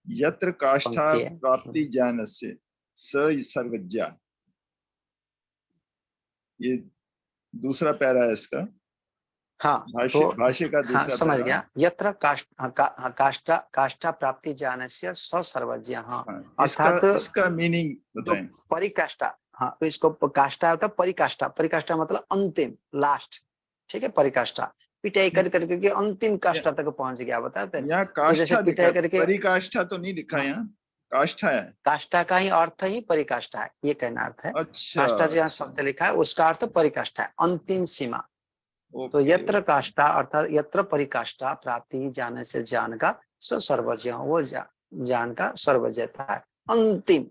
यत्र काष्ठा
पंक्ति है।
प्राप्ति ज्ञानस्य स सर्वज्ञा, ये दूसरा पैरा है इसका,
हाँ
भाष्य
तो,
भाष्य का
हाँ
दूसरा
समझ
पैरा।
गया। यत्र काष्ठा प्राप्ति ज्ञानस्य स सर्वज्ञ। हाँ
हाँ, इसका
अर्थात
इसका मीनिंग
जो
बताएं।
परिकाष्ठा, हाँ तो इसको काष्ठा होता है परिकाष्ठा, परिकाष्ठा मतलब अंतिम, लास्ट, ठीक है। परिकाष्ठा पिटाई कर करके अंतिम काष्ठा तक पहुंच गया, बताते हैं।
यहाँ
तो जैसे
काष्ठा लिखा है,
पिटाई करके,
परिकाष्ठा तो नहीं लिखा है,
हाँ,
यहाँ काष्ठा है।
काष्ठा का ही अर्थ ही परिकाष्ठा है, ये कहना अर्थ है।
अच्छा
काष्ठा जो यहाँ
अच्छा,
शब्द लिखा है उसका अर्थ परिकाष्ठा है, अंतिम सीमा। तो
ओके
यत्र
ओके।
काष्ठा अर्थात यत्र परिकाष्ठा प्राप्ति, जाने से ज्ञान का सर्वज्ञ, वो ज्ञान का सर्वज्ञता है, अंतिम,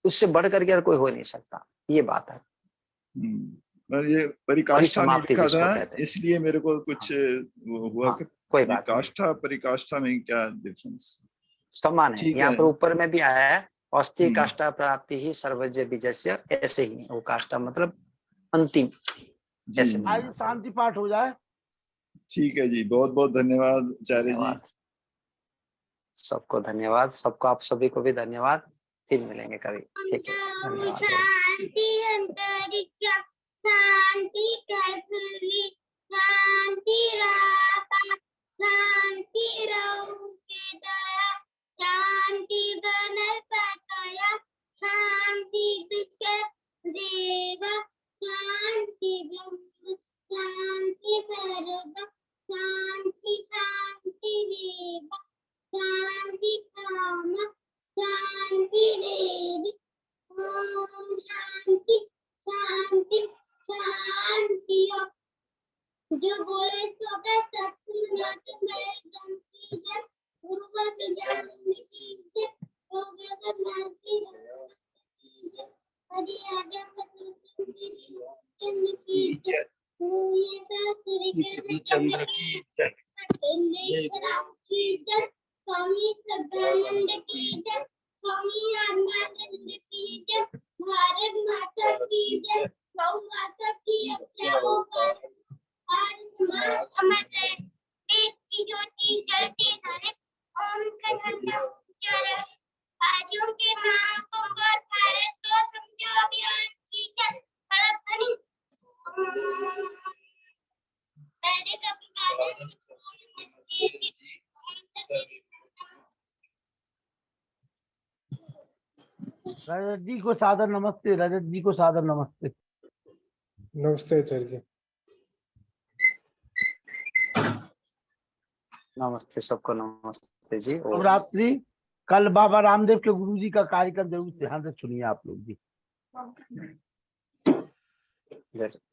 उससे बढ़ करके और कोई हो नहीं सकता, ये बात है।
ये परिकाष्ठा नहीं
परिसमाप्ति
लिखा
जिसको
था,
कहते हैं।
इसलिए मेरे को कुछ
हाँ
वो हुआ
हाँ,
कि
कोई
ये
बात नहीं,
काष्ठा परिकाष्ठा में क्या डिफरेंस।
समान है।
ठीक
यहाँ
है।
पर ऊपर में भी आया है, अस्थि
हम्म,
काष्ठा प्राप्ति ही सर्वज्ञ विजय, ऐसे ही वो काष्ठा मतलब अंतिम,
जी
ऐसे
जी।
मानना
आइए
चाहिए।
शांति पाठ हो जाए।
ठीक है जी, बहुत बहुत धन्यवाद आचार्य जी।
धन्यवाद, सबको धन्यवाद, सबको, आप सभी को भी धन्यवाद। फिर मिलेंगे कभी, ठीक है, धन्यवाद।
शांति अंतरिक्ष शांति पृथ्वी शांति आकाश शांति केदार शांति वनस्पतय शांति वृक्ष देव शांति ब्रह्म शांति सर्व शांति शांति देव शांति काम शांति देवी ओम शांति शांति शांति। जो बोले सो का सत्य नाट में एकदम सीधे गुरु का प्रजानंद की जय हो गया सब नास्ती की जय हरि आज्ञा पतन श्री चंद्र की जय ये सासुरी के चंद्र की जय राम की जय स्वामी सदानंद की जय स्वामी आत्मानंद की जय भारत माता की जय गौ माता की रक्षा हो कर आज समाज अमर रहे देश की ज्योति करते हैं। ओम का घंटा उच्चारण आदियों के नाम पर भारत तो समझो अभियान की कड़क पहले का प्रकाशन
रजत जी को सादर नमस्ते। रजत जी को सादर नमस्ते।
नमस्ते आचार्य जी।
नमस्ते सबको, नमस्ते जी।
शुभ रात्रि। कल बाबा रामदेव के गुरु जी का कार्यक्रम जरूर ध्यान से सुनिए आप लोग जी।
जरूर।